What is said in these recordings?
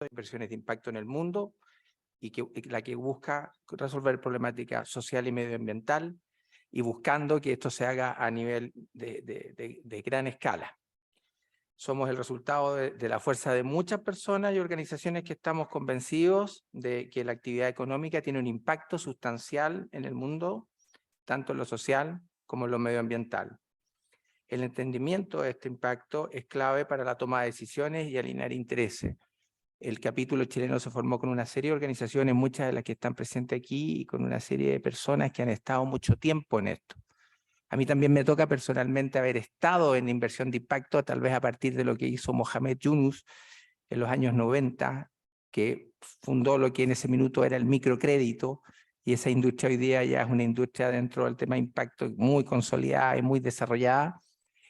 de inversiones de impacto en el mundo y la que busca resolver problemática social y medioambiental y buscando que esto se haga a nivel de gran escala. Somos el resultado de la fuerza de muchas personas y organizaciones que estamos convencidos de que la actividad económica tiene un impacto sustancial en el mundo, tanto en lo social como en lo medioambiental. El entendimiento de este impacto es clave para la toma de decisiones y alinear intereses. El capítulo chileno se formó con una serie de organizaciones, muchas de las que están presentes aquí, y con una serie de personas que han estado mucho tiempo en esto. A mí también me toca personalmente haber estado en inversión de impacto, tal vez a partir de lo que hizo Mohamed Yunus en los años 90, que fundó lo que en ese minuto era el microcrédito, y esa industria hoy día ya es una industria dentro del tema de impacto muy consolidada y muy desarrollada.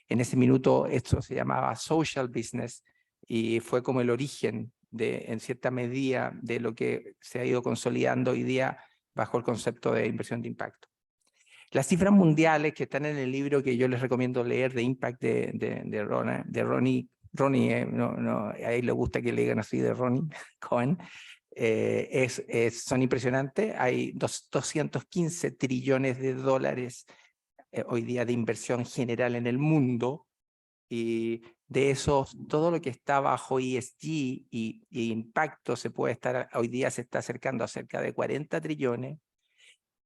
En ese minuto esto se llamaba social business y fue como el origen en cierta medida de lo que se ha ido consolidando hoy día bajo el concepto de inversión de impacto. Las cifras mundiales que están en el libro que yo les recomiendo leer, de Impact de Ronnie, a él le gusta que le digan así, de Ronnie Cohen, son impresionantes. Hay 215 trillones de dólares hoy día de inversión general en el mundo, y de esos, todo lo que está bajo ESG y impacto hoy día se está acercando a cerca de 40 trillones,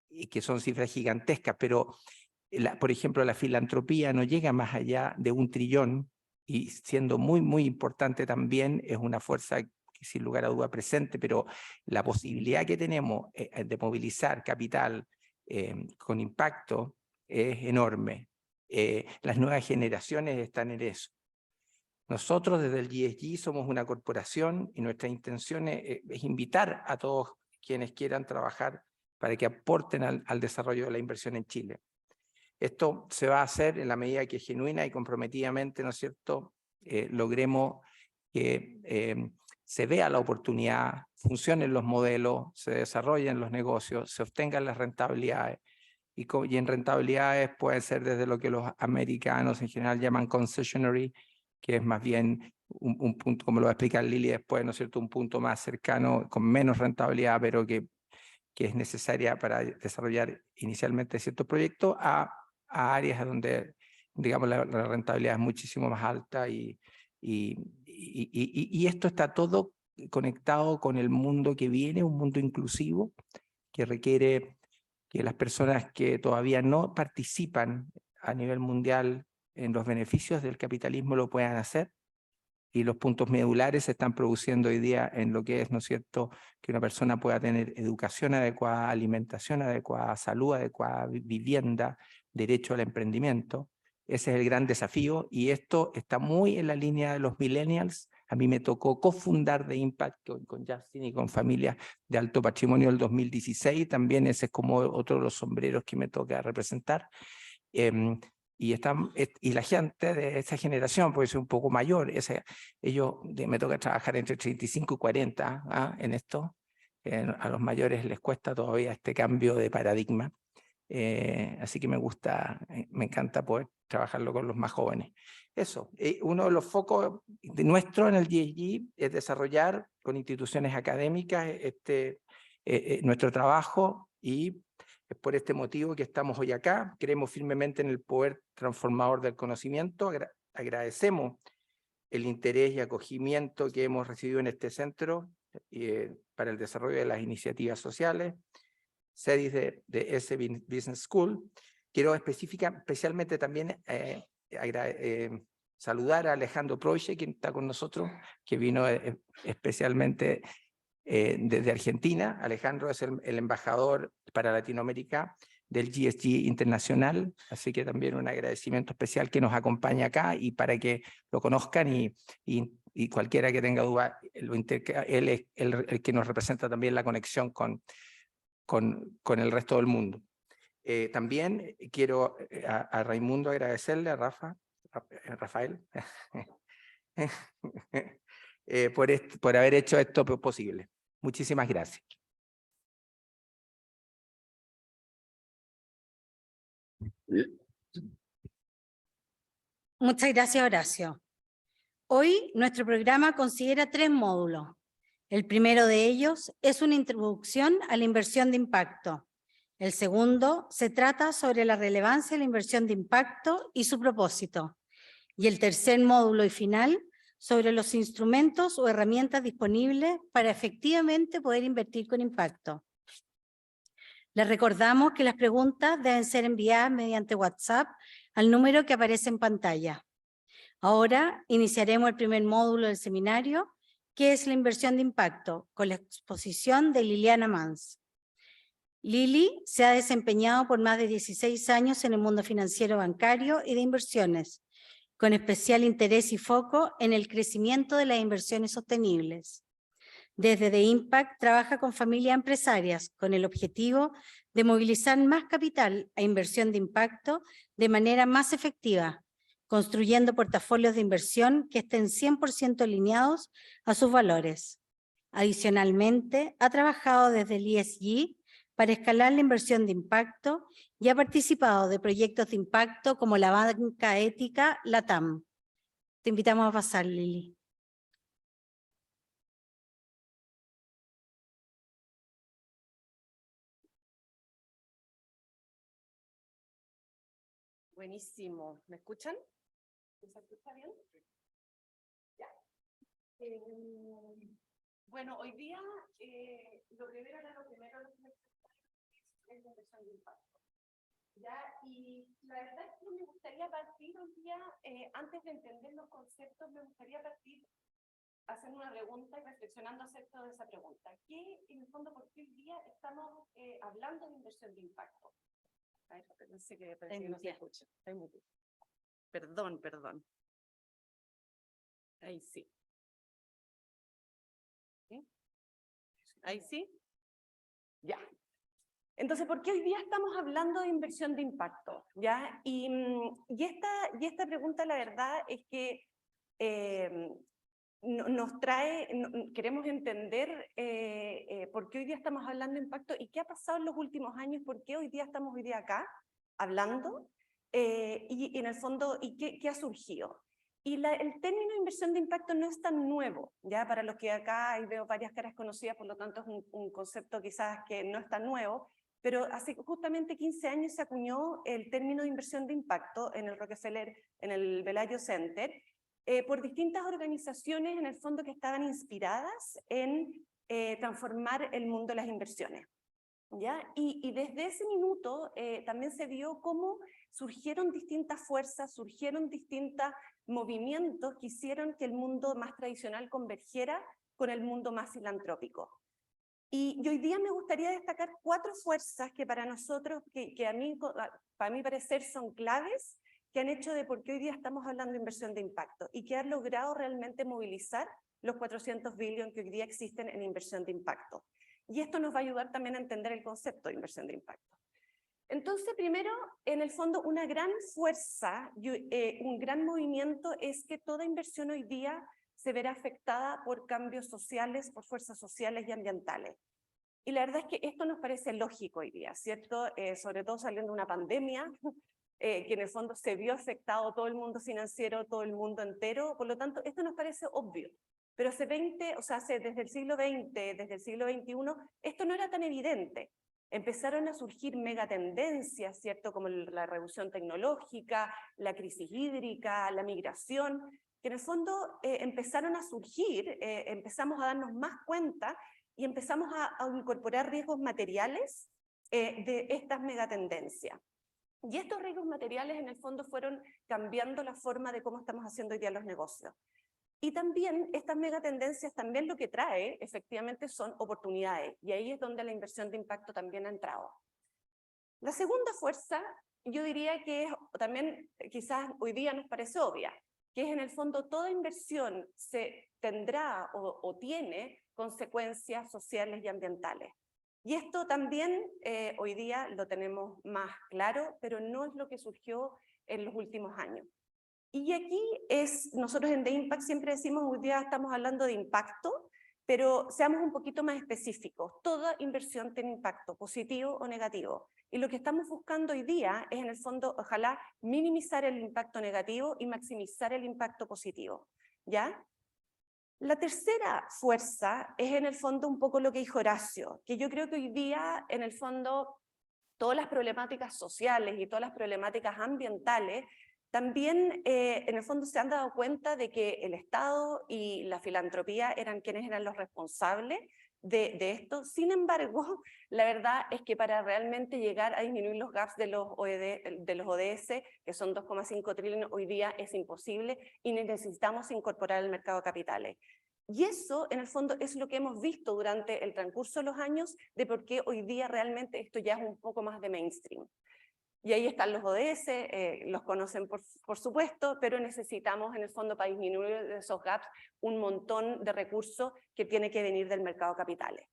y que son cifras gigantescas, pero por ejemplo la filantropía no llega más allá de 1 trillón, y siendo muy, muy importante también, es una fuerza que sin lugar a duda presente, pero la posibilidad que tenemos de movilizar capital con impacto es enorme. Las nuevas generaciones están en eso. Nosotros desde el ESG somos una corporación y nuestra intención es invitar a todos quienes quieran trabajar para que aporten al desarrollo de la inversión en Chile. Esto se va a hacer en la medida que genuina y comprometidamente, ¿no es cierto?, logremos que se vea la oportunidad, funcionen los modelos, se desarrollen los negocios, se obtengan las rentabilidades. Y en rentabilidades pueden ser desde lo que los americanos en general llaman concessionary, que es más bien un punto, como lo va a explicar Lili después, ¿no es cierto?, un punto más cercano, con menos rentabilidad, pero que es necesaria para desarrollar inicialmente ciertos proyectos, a áreas donde, digamos, la rentabilidad es muchísimo más alta, y esto está todo conectado con el mundo que viene, un mundo inclusivo que requiere que las personas que todavía no participan a nivel mundial en los beneficios del capitalismo lo puedan hacer, y los puntos medulares se están produciendo hoy día en lo que es, ¿no es cierto?, que una persona pueda tener educación adecuada, alimentación adecuada, salud adecuada, vivienda, derecho al emprendimiento. Ese es el gran desafío, y esto está muy en la línea de los millennials. A mí me tocó cofundar de Impact con Justin y con Familias de Alto Patrimonio el 2016, también ese es como otro de los sombreros que me toca representar. Y la gente de esa generación puede ser un poco mayor, me toca trabajar entre 35 y 40 en esto. A los mayores les cuesta todavía este cambio de paradigma, así que me encanta poder trabajarlo con los más jóvenes. Eso, uno de los focos nuestro en el ESG es desarrollar con instituciones académicas nuestro trabajo, y es por este motivo que estamos hoy acá. Creemos firmemente en el poder transformador del conocimiento. Agradecemos el interés y acogimiento que hemos recibido en este centro para el desarrollo de las iniciativas sociales, series de S Business School. Quiero especialmente también saludar a Alejandro Proche, quien está con nosotros, que vino especialmente desde Argentina. Alejandro es el embajador para Latinoamérica del ESG Internacional, así que también un agradecimiento especial que nos acompaña acá, y para que lo conozcan, y cualquiera que tenga duda, él es el que nos representa también la conexión con el resto del mundo. También quiero a Raimundo agradecerle, a Rafael, por haber hecho esto posible. Muchísimas gracias. Muchas gracias, Horacio. Hoy nuestro programa considera 3 módulos. El primero de ellos es una introducción a la inversión de impacto. El segundo se trata sobre la relevancia de la inversión de impacto y su propósito. Y el tercer módulo y final sobre los instrumentos o herramientas disponibles para efectivamente poder invertir con impacto. Les recordamos que las preguntas deben ser enviadas mediante WhatsApp al número que aparece en pantalla. Ahora iniciaremos el primer módulo del seminario, que es la inversión de impacto, con la exposición de Liliana Mans. Lili se ha desempeñado por más de 16 años en el mundo financiero, bancario y de inversiones, con especial interés y foco en el crecimiento de las inversiones sostenibles. Desde The Impact trabaja con familias empresarias con el objetivo de movilizar más capital a inversión de impacto de manera más efectiva, construyendo portafolios de inversión que estén 100% alineados a sus valores. Adicionalmente, ha trabajado desde el ESG para escalar la inversión de impacto y ha participado de proyectos de impacto como la banca ética LATAM. Te invitamos a pasar, Lili. Buenísimo. ¿Me escuchan? ¿Se escucha bien? Ya. Bueno, hoy día lo primero es la inversión de impacto. ¿Ya? Y la verdad es que me gustaría partir hoy día, antes de entender los conceptos, me gustaría partir haciendo una pregunta y reflexionando acerca de esa pregunta. ¿Qué, en el fondo, por qué hoy día estamos hablando de inversión de impacto? Ay, pensé que no se escucha. Perdón. Ahí sí. ¿Sí? Ahí sí. Ya. Entonces, ¿por qué hoy día estamos hablando de inversión de impacto? ¿Ya? Y esta pregunta, la verdad, es que nos trae, queremos entender por qué hoy día estamos hablando de impacto y qué ha pasado en los últimos años, por qué hoy día estamos acá hablando y en el fondo, y qué ha surgido. Y el término inversión de impacto no es tan nuevo, ya para los que acá y veo varias caras conocidas, por lo tanto es un concepto quizás que no es tan nuevo, pero hace justamente 15 años se acuñó el término de inversión de impacto en el Rockefeller, en el Bellagio Center, por distintas organizaciones en el fondo que estaban inspiradas en transformar el mundo de las inversiones. ¿Ya? Y desde ese minuto también se vio cómo surgieron distintas fuerzas, surgieron distintos movimientos que hicieron que el mundo más tradicional convergiera con el mundo más filantrópico. Y hoy día me gustaría destacar 4 fuerzas que para nosotros, que a mí, para mi parecer, son claves, que han hecho de por qué hoy día estamos hablando de inversión de impacto y que han logrado realmente movilizar los 400 billones que hoy día existen en inversión de impacto. Y esto nos va a ayudar también a entender el concepto de inversión de impacto. Entonces, primero, en el fondo, una gran fuerza, un gran movimiento es que toda inversión hoy día se verá afectada por cambios sociales, por fuerzas sociales y ambientales. Y la verdad es que esto nos parece lógico hoy día, ¿cierto? Sobre todo saliendo de una pandemia, que en el fondo se vio afectado todo el mundo financiero, todo el mundo entero, por lo tanto, esto nos parece obvio. Pero desde el siglo XX, desde el siglo XXI, esto no era tan evidente. Empezaron a surgir megatendencias, ¿cierto? Como la revolución tecnológica, la crisis hídrica, la migración, que en el fondo empezaron a surgir, empezamos a darnos más cuenta y empezamos a incorporar riesgos materiales de estas megatendencias. Y estos riesgos materiales en el fondo fueron cambiando la forma de cómo estamos haciendo hoy día los negocios. Y también estas megatendencias también lo que trae efectivamente son oportunidades, y ahí es donde la inversión de impacto también ha entrado. La segunda fuerza, yo diría que es, también quizás hoy día nos parece obvia, que es en el fondo toda inversión se tendrá o tiene consecuencias sociales y ambientales. Y esto también hoy día lo tenemos más claro, pero no es lo que surgió en los últimos años. Y aquí nosotros en The Impact siempre decimos, hoy día estamos hablando de impacto, pero seamos un poquito más específicos. Toda inversión tiene impacto, positivo o negativo. Y lo que estamos buscando hoy día es, en el fondo, ojalá minimizar el impacto negativo y maximizar el impacto positivo. ¿Ya? La tercera fuerza es en el fondo un poco lo que dijo Horacio, que yo creo que hoy día en el fondo todas las problemáticas sociales y todas las problemáticas ambientales también en el fondo se han dado cuenta de que el Estado y la filantropía eran quienes eran los responsables de esto. Sin embargo, la verdad es que para realmente llegar a disminuir los gaps de los ODS, que son 2,5 trillones, hoy día es imposible y necesitamos incorporar el mercado de capitales. Y eso, en el fondo, es lo que hemos visto durante el transcurso de los años de por qué hoy día realmente esto ya es un poco más de mainstream. Y ahí están los ODS, los conocen por supuesto, pero necesitamos en el fondo para disminuir esos gaps un montón de recursos que tiene que venir del mercado de capitales.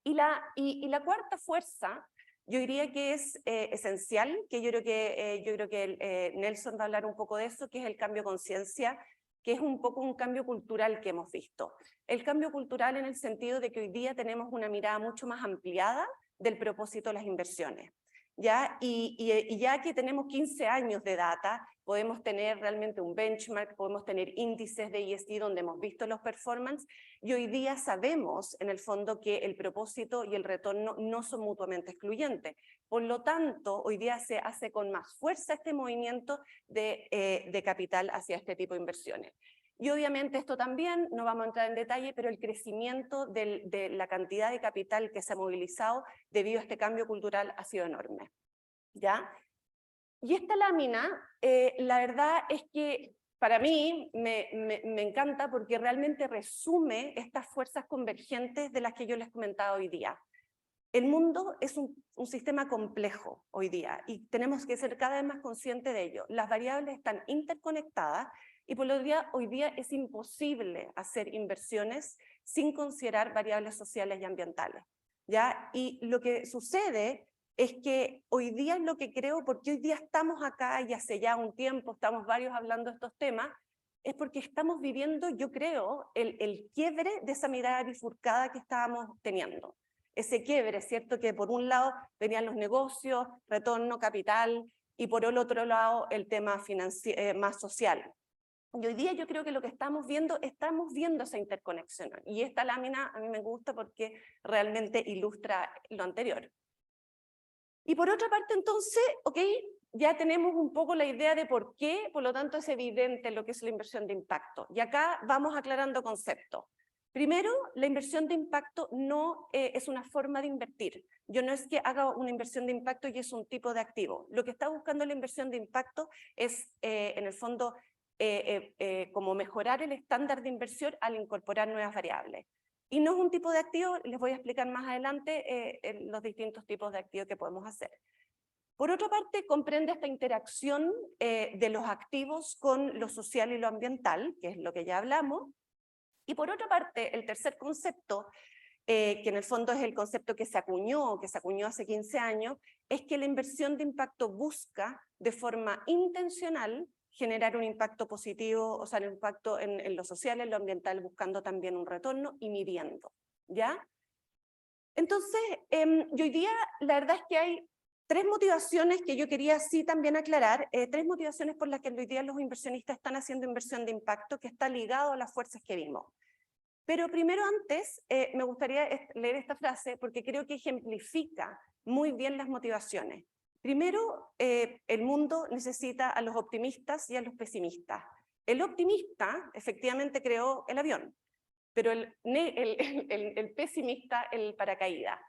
Y la cuarta fuerza, yo diría que es esencial, que yo creo que Nelson va a hablar un poco de eso, que es el cambio de conciencia, que es un poco un cambio cultural que hemos visto. El cambio cultural en el sentido de que hoy día tenemos una mirada mucho más ampliada del propósito de las inversiones. ¿Ya? Y ya que tenemos 15 años de data, podemos tener realmente un benchmark, podemos tener índices de ESG donde hemos visto los performance, y hoy día sabemos en el fondo que el propósito y el retorno no son mutuamente excluyentes. Por lo tanto, hoy día se hace con más fuerza este movimiento de capital hacia este tipo de inversiones. Y obviamente esto también, no vamos a entrar en detalle, pero el crecimiento de la cantidad de capital que se ha movilizado debido a este cambio cultural ha sido enorme. ¿Ya? Y esta lámina, la verdad es que para mí me encanta porque realmente resume estas fuerzas convergentes de las que yo les comentaba hoy día. El mundo es un sistema complejo hoy día y tenemos que ser cada vez más conscientes de ello. Las variables están interconectadas y por lo día, hoy día es imposible hacer inversiones sin considerar variables sociales y ambientales. ¿Ya? Y lo que sucede es que hoy día es lo que creo, porque hoy día estamos acá y hace ya un tiempo estamos varios hablando de estos temas, es porque estamos viviendo, yo creo, el quiebre de esa mirada bifurcada que estábamos teniendo. Ese quiebre, ¿cierto? Que por un lado venían los negocios, retorno capital, y por el otro lado el tema más social. Y hoy día yo creo que lo que estamos viendo esa interconexión. Y esta lámina a mí me gusta porque realmente ilustra lo anterior. Y por otra parte entonces, ya tenemos un poco la idea de por qué, por lo tanto es evidente lo que es la inversión de impacto. Y acá vamos aclarando conceptos. Primero, la inversión de impacto no es una forma de invertir. Yo no es que haga una inversión de impacto y es un tipo de activo. Lo que está buscando la inversión de impacto es, en el fondo, como mejorar el estándar de inversión al incorporar nuevas variables. Y no es un tipo de activo, les voy a explicar más adelante los distintos tipos de activos que podemos hacer. Por otra parte, comprende esta interacción de los activos con lo social y lo ambiental, que es lo que ya hablamos. Y por otra parte, el tercer concepto, que en el fondo es el concepto que se acuñó hace 15 años, es que la inversión de impacto busca de forma intencional generar un impacto positivo, o sea, el impacto en lo social, en lo ambiental, buscando también un retorno y midiendo, ¿ya? Entonces, y hoy día la verdad es que hay tres motivaciones que yo quería sí también aclarar, tres motivaciones por las que hoy día los inversionistas están haciendo inversión de impacto que está ligado a las fuerzas que vimos. Pero primero antes, me gustaría leer esta frase porque creo que ejemplifica muy bien las motivaciones. Primero, el mundo necesita a los optimistas y a los pesimistas. El optimista efectivamente creó el avión, pero el pesimista el paracaídas.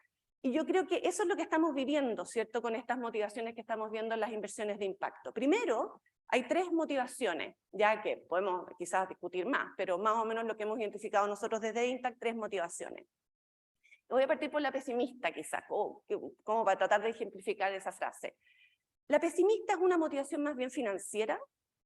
Y yo creo que eso es lo que estamos viviendo, ¿cierto? Con estas motivaciones que estamos viendo en las inversiones de impacto. Primero, hay tres motivaciones, ya que podemos quizás discutir más, pero más o menos lo que hemos identificado nosotros desde Intact, tres motivaciones. Voy a partir por la pesimista quizás, como para tratar de ejemplificar esa frase. La pesimista es una motivación más bien financiera,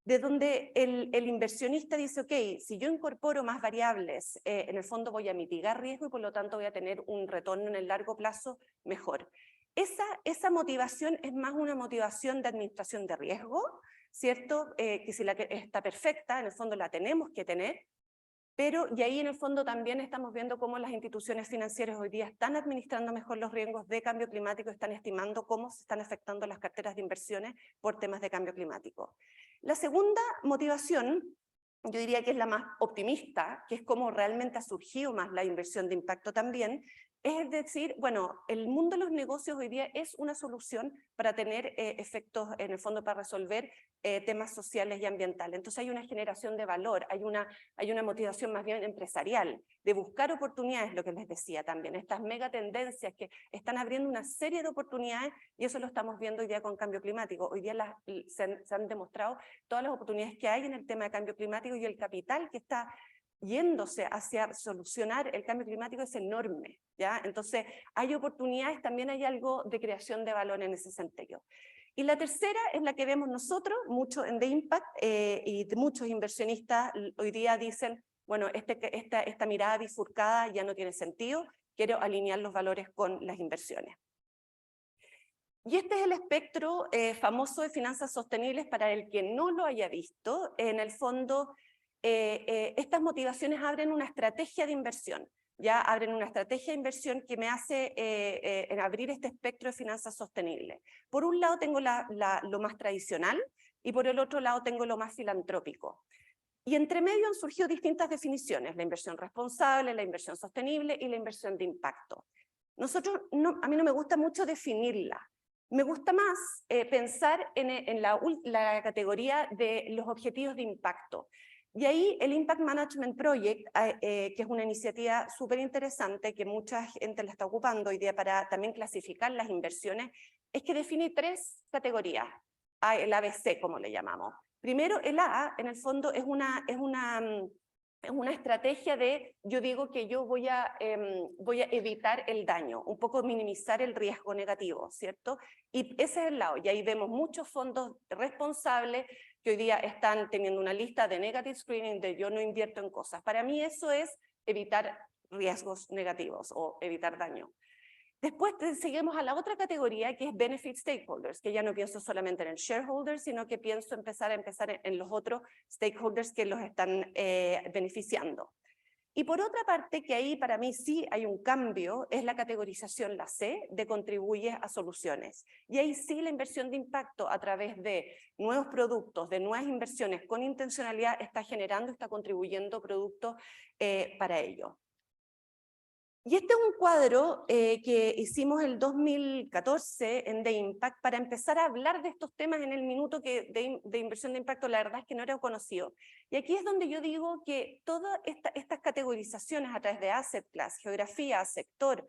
de donde el inversionista dice, si yo incorporo más variables, en el fondo voy a mitigar riesgo y por lo tanto voy a tener un retorno en el largo plazo mejor. Esa motivación es más una motivación de administración de riesgo, ¿cierto? Que si está perfecta, en el fondo la tenemos que tener, pero y ahí en el fondo también estamos viendo cómo las instituciones financieras hoy día están administrando mejor los riesgos de cambio climático, están estimando cómo se están afectando las carteras de inversiones por temas de cambio climático. La segunda motivación yo diría que es la más optimista, que es como realmente ha surgido más la inversión de impacto también, es decir, bueno, el mundo de los negocios hoy día es una solución para tener efectos, en el fondo, para resolver temas sociales y ambientales. Entonces hay una generación de valor, hay una motivación más bien empresarial, de buscar oportunidades, lo que les decía también, estas mega tendencias que están abriendo una serie de oportunidades, y eso lo estamos viendo hoy día con cambio climático. Hoy día se han demostrado todas las oportunidades que hay en el tema de cambio climático, y el capital que está yéndose hacia solucionar el cambio climático es enorme, ¿ya? Entonces, hay oportunidades, también hay algo de creación de valor en ese sentido. Y la tercera es la que vemos nosotros, mucho en The Impact, y muchos inversionistas hoy día dicen, bueno, esta mirada bifurcada ya no tiene sentido, quiero alinear los valores con las inversiones. Y este es el espectro famoso de finanzas sostenibles. Para el que no lo haya visto, en el fondo, estas motivaciones abren una estrategia de inversión, ya abren una estrategia de inversión que me hace abrir este espectro de finanzas sostenibles. Por un lado tengo lo más tradicional, y por el otro lado tengo lo más filantrópico. Y entre medio han surgido distintas definiciones: la inversión responsable, la inversión sostenible y la inversión de impacto. A mí no me gusta mucho definirla. Me gusta más pensar en la categoría de los objetivos de impacto. Y ahí el Impact Management Project, que es una iniciativa súper interesante que mucha gente la está ocupando hoy día para también clasificar las inversiones, es que define 3 categorías, el ABC como le llamamos. Primero, el A, en el fondo, es una estrategia de, yo digo que yo voy a evitar el daño, un poco minimizar el riesgo negativo, ¿cierto? Y ese es el lado, y ahí vemos muchos fondos responsables que hoy día están teniendo una lista de negative screening, de yo no invierto en cosas. Para mí eso es evitar riesgos negativos o evitar daño. Después seguimos a la otra categoría, que es Benefit Stakeholders, que ya no pienso solamente en el shareholder, sino que pienso empezar en los otros stakeholders que los están beneficiando. Y por otra parte, que ahí para mí sí hay un cambio, es la categorización, la C, de contribuye a soluciones. Y ahí sí la inversión de impacto a través de nuevos productos, de nuevas inversiones con intencionalidad, está generando, está contribuyendo productos para ello. Y este es un cuadro que hicimos el 2014 en The Impact para empezar a hablar de estos temas en el minuto de inversión de impacto. La verdad es que no era conocido. Y aquí es donde yo digo que todas estas categorizaciones a través de asset class, geografía, sector,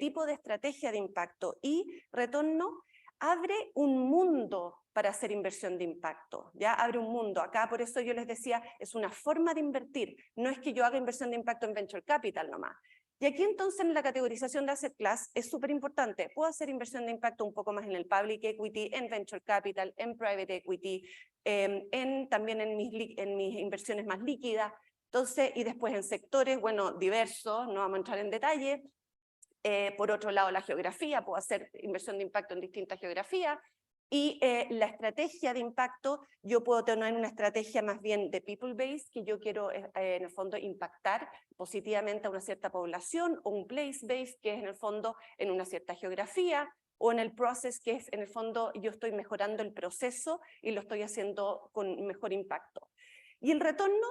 tipo de estrategia de impacto y retorno, abre un mundo para hacer inversión de impacto, ya abre un mundo. Acá por eso yo les decía, es una forma de invertir, no es que yo haga inversión de impacto en venture capital nomás. Y aquí entonces en la categorización de asset class es súper importante. Puedo hacer inversión de impacto un poco más en el public equity, en venture capital, en private equity, también en mis inversiones más líquidas. Entonces, y después en sectores, bueno, diversos, no vamos a entrar en detalle. Por otro lado, la geografía, puedo hacer inversión de impacto en distintas geografías. Y la estrategia de impacto, yo puedo tener una estrategia más bien de people based, que yo quiero en el fondo impactar positivamente a una cierta población, o un place based, que es en el fondo en una cierta geografía, o en el process, que es en el fondo yo estoy mejorando el proceso y lo estoy haciendo con mejor impacto. Y el retorno,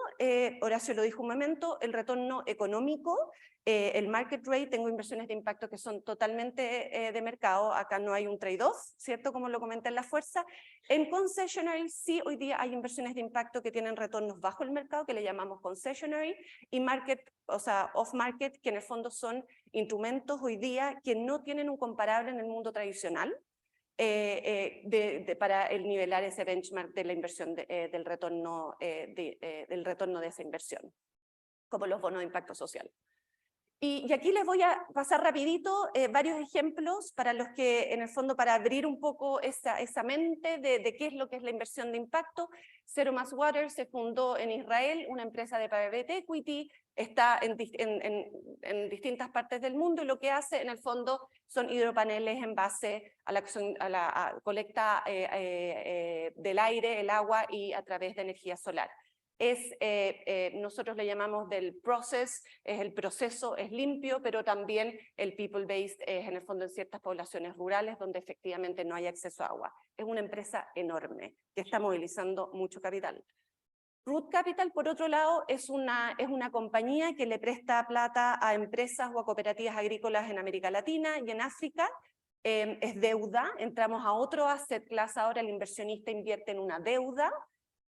Horacio lo dijo un momento, el retorno económico, el market rate, tengo inversiones de impacto que son totalmente de mercado, acá no hay un trade-off, ¿cierto? Como lo comenté en la fuerza. En concessionary sí, hoy día hay inversiones de impacto que tienen retornos bajo el mercado, que le llamamos concessionary, y market, o sea, off-market, que en el fondo son instrumentos hoy día que no tienen un comparable en el mundo tradicional. Para nivelar ese benchmark de la inversión del retorno de esa inversión, como los bonos de impacto social. Y aquí les voy a pasar rapidito varios ejemplos para los que, en el fondo, para abrir un poco esa mente de qué es lo que es la inversión de impacto. Zero Mass Water se fundó en Israel, una empresa de private equity, está en distintas partes del mundo, y lo que hace, en el fondo, son hidropaneles en base a la colecta del aire, el agua, y a través de energía solar. Nosotros le llamamos del process, es el proceso, es limpio, pero también el people based es en el fondo en ciertas poblaciones rurales donde efectivamente no hay acceso a agua. Es una empresa enorme que está movilizando mucho capital. Root Capital, por otro lado, es una compañía que le presta plata a empresas o a cooperativas agrícolas en América Latina y en África. Es deuda, entramos a otro asset class ahora, el inversionista invierte en una deuda.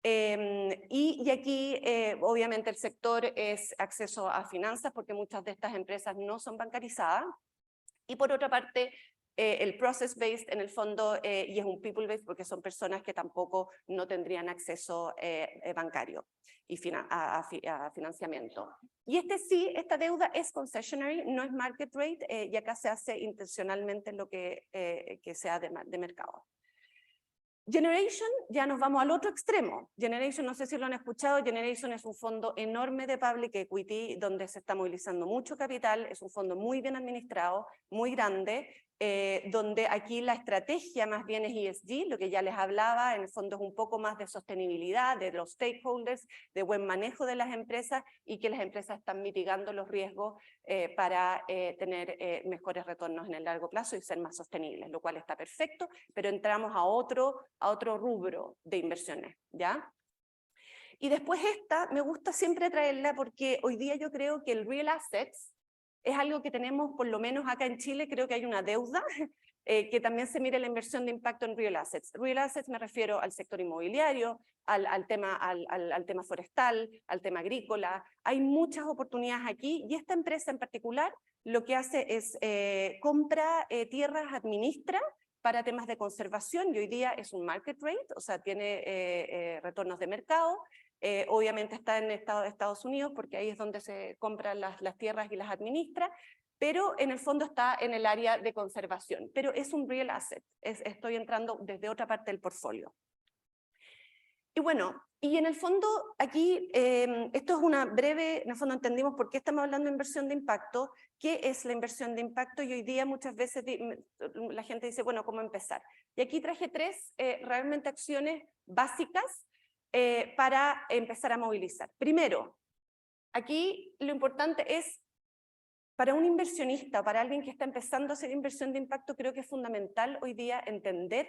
Y aquí, obviamente, el sector es acceso a finanzas, porque muchas de estas empresas no son bancarizadas. Y por otra parte, el process-based en el fondo, y es un people-based porque son personas que tampoco no tendrían acceso bancario y a financiamiento. Y esta deuda es concessionary, no es market rate, y acá se hace intencionalmente lo que sea de mercado. Generation, ya nos vamos al otro extremo. Generation, no sé si lo han escuchado, Generation es un fondo enorme de public equity donde se está movilizando mucho capital, es un fondo muy bien administrado, muy grande, donde aquí la estrategia más bien es ESG, lo que ya les hablaba, en el fondo es un poco más de sostenibilidad, de los stakeholders, de buen manejo de las empresas y que las empresas están mitigando los riesgos para tener mejores retornos en el largo plazo y ser más sostenibles, lo cual está perfecto, pero entramos a otro rubro de inversiones, ¿ya? Y después me gusta siempre traerla porque hoy día yo creo que el real assets es algo que tenemos, por lo menos acá en Chile, creo que hay una deuda, que también se mire la inversión de impacto en real assets. Real assets me refiero al sector inmobiliario, al tema forestal, al tema agrícola. Hay muchas oportunidades aquí y esta empresa en particular lo que hace es compra tierras, administra para temas de conservación y hoy día es un market rate, o sea, tiene retornos de mercado. Obviamente está en Estados Unidos porque ahí es donde se compran las tierras y las administra, pero en el fondo está en el área de conservación, pero es un real asset, estoy entrando desde otra parte del portfolio. Y bueno, y en el fondo aquí, esto es una breve, en el fondo entendimos por qué estamos hablando de inversión de impacto, qué es la inversión de impacto y hoy día muchas veces la gente dice, bueno, ¿cómo empezar? Y aquí traje tres realmente acciones básicas para empezar a movilizar. Primero, aquí lo importante es, para un inversionista, para alguien que está empezando a hacer inversión de impacto, creo que es fundamental hoy día entender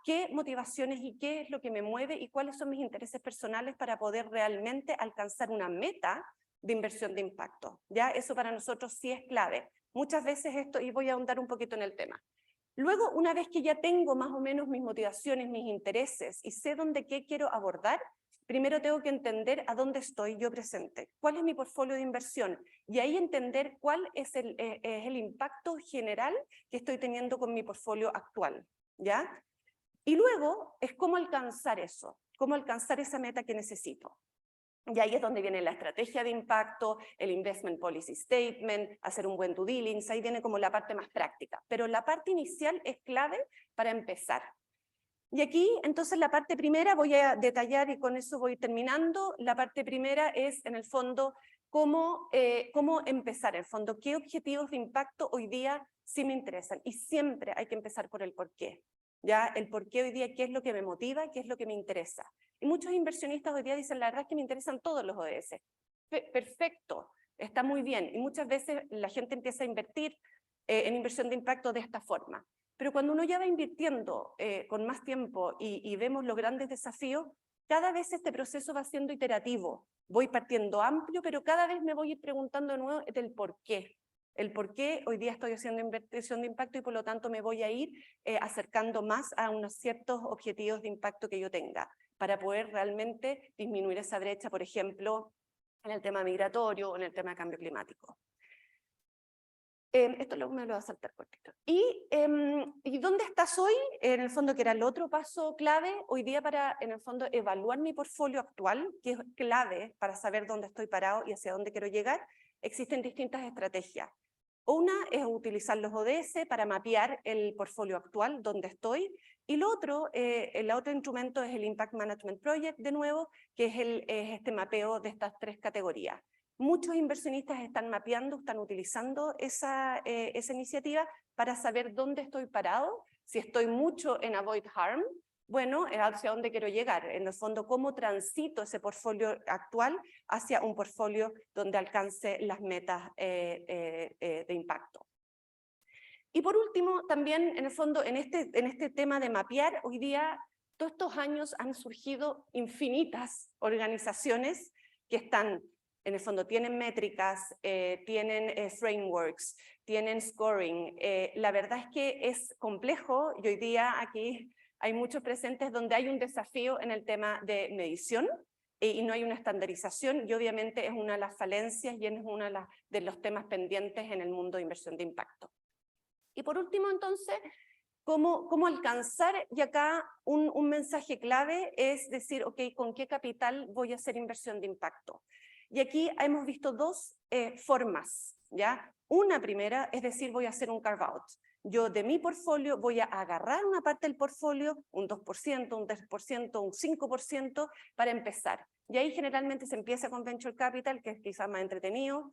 qué motivaciones y qué es lo que me mueve y cuáles son mis intereses personales para poder realmente alcanzar una meta de inversión de impacto. ¿Ya? Eso para nosotros sí es clave. Muchas veces esto, y voy a ahondar un poquito en el tema. Luego, una vez que ya tengo más o menos mis motivaciones, mis intereses y sé qué quiero abordar, primero tengo que entender a dónde estoy yo presente, cuál es mi portfolio de inversión y ahí entender cuál es el impacto general que estoy teniendo con mi portfolio actual, ¿ya? Y luego es cómo alcanzar eso, cómo alcanzar esa meta que necesito. Y ahí es donde viene la estrategia de impacto, el investment policy statement, hacer un buen due diligence, ahí viene como la parte más práctica. Pero la parte inicial es clave para empezar. Y aquí, entonces, la parte primera voy a detallar y con eso voy terminando. La parte primera es, en el fondo, cómo empezar, en el fondo, qué objetivos de impacto hoy día sí me interesan. Y siempre hay que empezar por el porqué. ¿Ya? El porqué hoy día, qué es lo que me motiva, qué es lo que me interesa. Y muchos inversionistas hoy día dicen, la verdad es que me interesan todos los ODS. Perfecto, está muy bien. Y muchas veces la gente empieza a invertir en inversión de impacto de esta forma. Pero cuando uno ya va invirtiendo con más tiempo y vemos los grandes desafíos, cada vez este proceso va siendo iterativo. Voy partiendo amplio, pero cada vez me voy preguntando de nuevo del por qué. El por qué hoy día estoy haciendo inversión de impacto y por lo tanto me voy a ir acercando más a unos ciertos objetivos de impacto que yo tenga para poder realmente disminuir esa brecha, por ejemplo, en el tema migratorio o en el tema de cambio climático. Esto me lo voy a saltar cortito. ¿Y dónde estás hoy? En el fondo, que era el otro paso clave hoy día para, en el fondo, evaluar mi portfolio actual, que es clave para saber dónde estoy parado y hacia dónde quiero llegar. Existen distintas estrategias. Una es utilizar los ODS para mapear el portfolio actual, dónde estoy, y el otro instrumento es el Impact Management Project, de nuevo, que es este mapeo de estas tres categorías. Muchos inversionistas están mapeando, están utilizando esa iniciativa para saber dónde estoy parado, si estoy mucho en Avoid Harm, bueno, hacia dónde quiero llegar, en el fondo cómo transito ese portfolio actual hacia un portfolio donde alcance las metas de impacto. Y por último, también en el fondo, en este tema de mapear, hoy día todos estos años han surgido infinitas organizaciones que están, en el fondo, tienen métricas, tienen frameworks, tienen scoring. La verdad es que es complejo y hoy día aquí hay muchos presentes donde hay un desafío en el tema de medición y no hay una estandarización, y obviamente es una de las falencias y es uno de los temas pendientes en el mundo de inversión de impacto. Y por último, entonces, ¿cómo alcanzar? Y acá un mensaje clave es decir, ok, ¿con qué capital voy a hacer inversión de impacto? Y aquí hemos visto dos formas, ¿ya? Una primera es decir, voy a hacer un carve-out. Yo de mi portfolio voy a agarrar una parte del portfolio, un 2%, un 3%, un 5%, para empezar. Y ahí generalmente se empieza con Venture Capital, que es quizás más entretenido,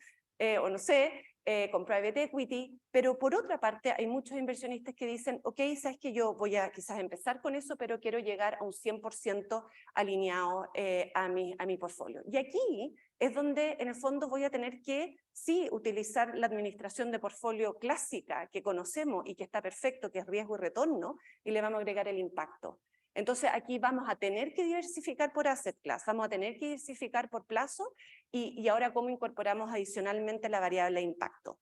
o no sé, con Private Equity, pero por otra parte hay muchos inversionistas que dicen, ok, sabes que yo voy a quizás empezar con eso, pero quiero llegar a un 100% alineado a mi portfolio. Y aquí es donde en el fondo voy a tener que, sí, utilizar la administración de portfolio clásica que conocemos y que está perfecto, que es riesgo y retorno, y le vamos a agregar el impacto. Entonces aquí vamos a tener que diversificar por asset class, vamos a tener que diversificar por plazo y ahora cómo incorporamos adicionalmente la variable de impacto.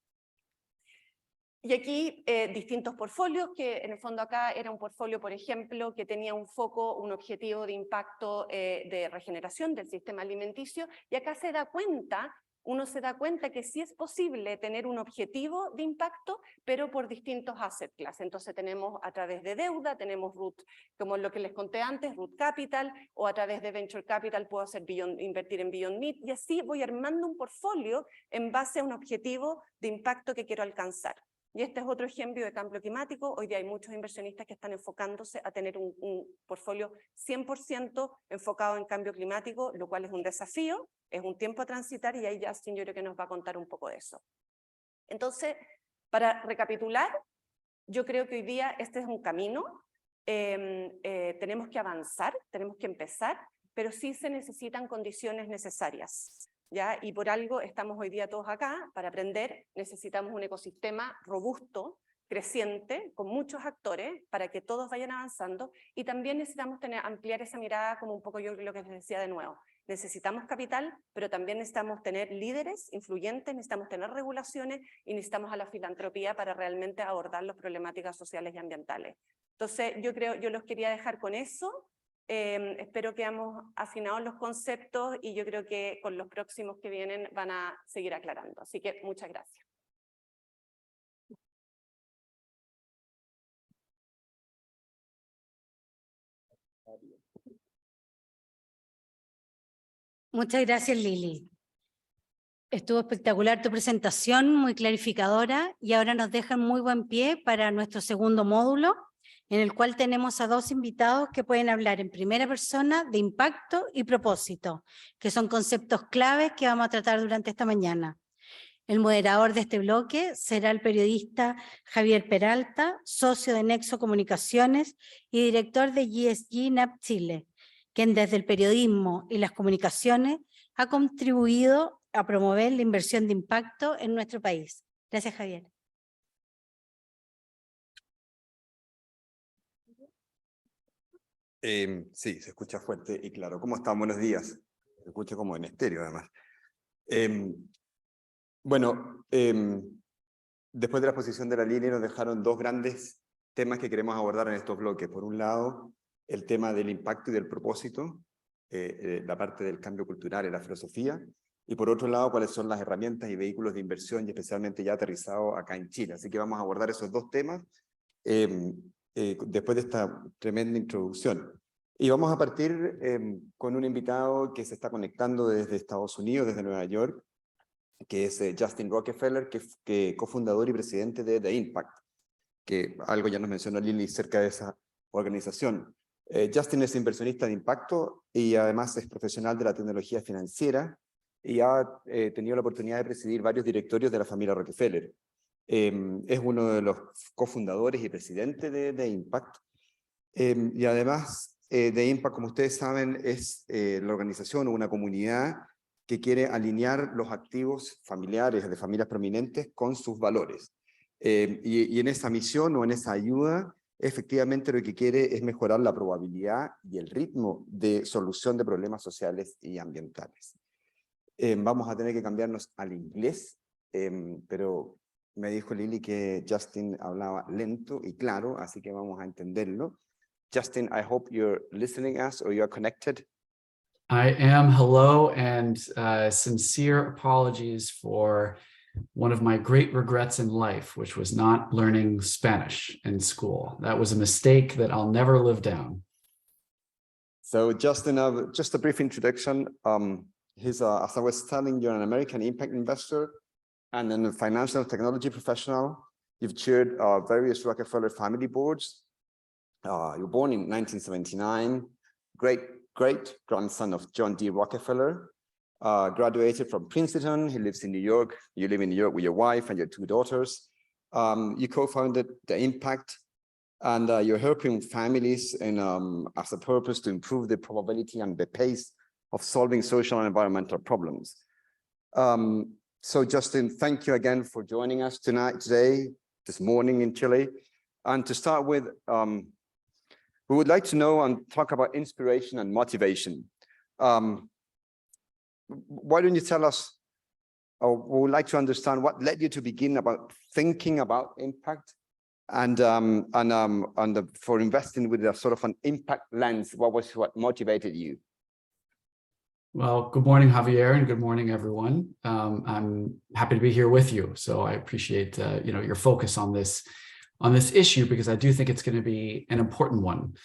Y aquí distintos portfolios, que en el fondo acá era un portfolio, por ejemplo, que tenía un foco, un objetivo de impacto de regeneración del sistema alimenticio, y acá uno se da cuenta que sí es posible tener un objetivo de impacto, pero por distintos asset class. Entonces tenemos a través de deuda, tenemos root, como lo que les conté antes, root capital, o a través de venture capital puedo hacer invertir en Beyond Meat, y así voy armando un portfolio en base a un objetivo de impacto que quiero alcanzar. Y este es otro ejemplo de cambio climático. Hoy día hay muchos inversionistas que están enfocándose a tener un portfolio 100% enfocado en cambio climático, lo cual es un desafío, es un tiempo a transitar, y ahí Justin yo creo que nos va a contar un poco de eso. Entonces, para recapitular, yo creo que hoy día este es un camino, tenemos que avanzar, tenemos que empezar, pero sí se necesitan condiciones necesarias. ¿Ya? Y por algo estamos hoy día todos acá, para aprender. Necesitamos un ecosistema robusto, creciente, con muchos actores, para que todos vayan avanzando, y también necesitamos ampliar esa mirada, como un poco yo lo que les decía de nuevo. Necesitamos capital, pero también necesitamos tener líderes influyentes, necesitamos tener regulaciones, y necesitamos a la filantropía para realmente abordar las problemáticas sociales y ambientales. Entonces, yo los quería dejar con eso. Espero que hayamos afinado los conceptos, y yo creo que con los próximos que vienen van a seguir aclarando. Así que muchas gracias. Muchas gracias, Lili. Estuvo espectacular tu presentación, muy clarificadora, y ahora nos deja muy buen pie para nuestro segundo módulo, en el cual tenemos a dos invitados que pueden hablar en primera persona de impacto y propósito, que son conceptos claves que vamos a tratar durante esta mañana. El moderador de este bloque será el periodista Javier Peralta, socio de Nexo Comunicaciones y director de ESG NAP Chile, quien desde el periodismo y las comunicaciones ha contribuido a promover la inversión de impacto en nuestro país. Gracias, Javier. Sí, se escucha fuerte y claro. ¿Cómo están? Buenos días. Se escucha como en estéreo, además. Después de la exposición de la línea nos dejaron dos grandes temas que queremos abordar en estos bloques. Por un lado, el tema del impacto y del propósito, la parte del cambio cultural y la filosofía, y por otro lado, cuáles son las herramientas y vehículos de inversión, y especialmente ya aterrizados acá en Chile. Así que vamos a abordar esos dos temas después de esta tremenda introducción. Y vamos a partir con un invitado que se está conectando desde Estados Unidos, desde Nueva York, que es Justin Rockefeller, que cofundador y presidente de The Impact, que algo ya nos mencionó Lili cerca de esa organización. Justin es inversionista de impacto y además es profesional de la tecnología financiera, y ha tenido la oportunidad de presidir varios directorios de la familia Rockefeller. Es uno de los cofundadores y presidente de Impact. Y además, The Impact, como ustedes saben, es la organización o una comunidad que quiere alinear los activos familiares de familias prominentes con sus valores. Y en esa misión o en esa ayuda efectivamente lo que quiere es mejorar la probabilidad y el ritmo de solución de problemas sociales y ambientales. Vamos a tener que cambiarnos al inglés, pero me dijo Lily que Justin hablaba lento y claro, así que vamos a entenderlo. Justin, I hope you're listening us or you're connected. I am. Hello, and sincere apologies for one of my great regrets in life, which was not learning Spanish in school. That was a mistake that I'll never live down. So Justin, just a brief introduction. He's, as I was telling you, an American impact investor and then a financial technology professional. You've chaired various Rockefeller family boards. You were born in 1979, great-grandson of John D. Rockefeller, graduated from Princeton. He lives in New York. You live in New York with your wife and your 2 daughters. You co-founded The Impact, and you're helping families in, as a purpose to improve the probability and the pace of solving social and environmental problems. So Justin, thank you again for joining us this morning in Chile. And to start with, we would like to know and talk about inspiration and motivation. Why don't you tell us, or we would like to understand what led you to begin about thinking about impact and for investing with a sort of an impact lens. What motivated you? Well, good morning, Javier, and good morning, everyone. I'm happy to be here with you. So I appreciate your focus on this issue, because I do think it's going to be an important one,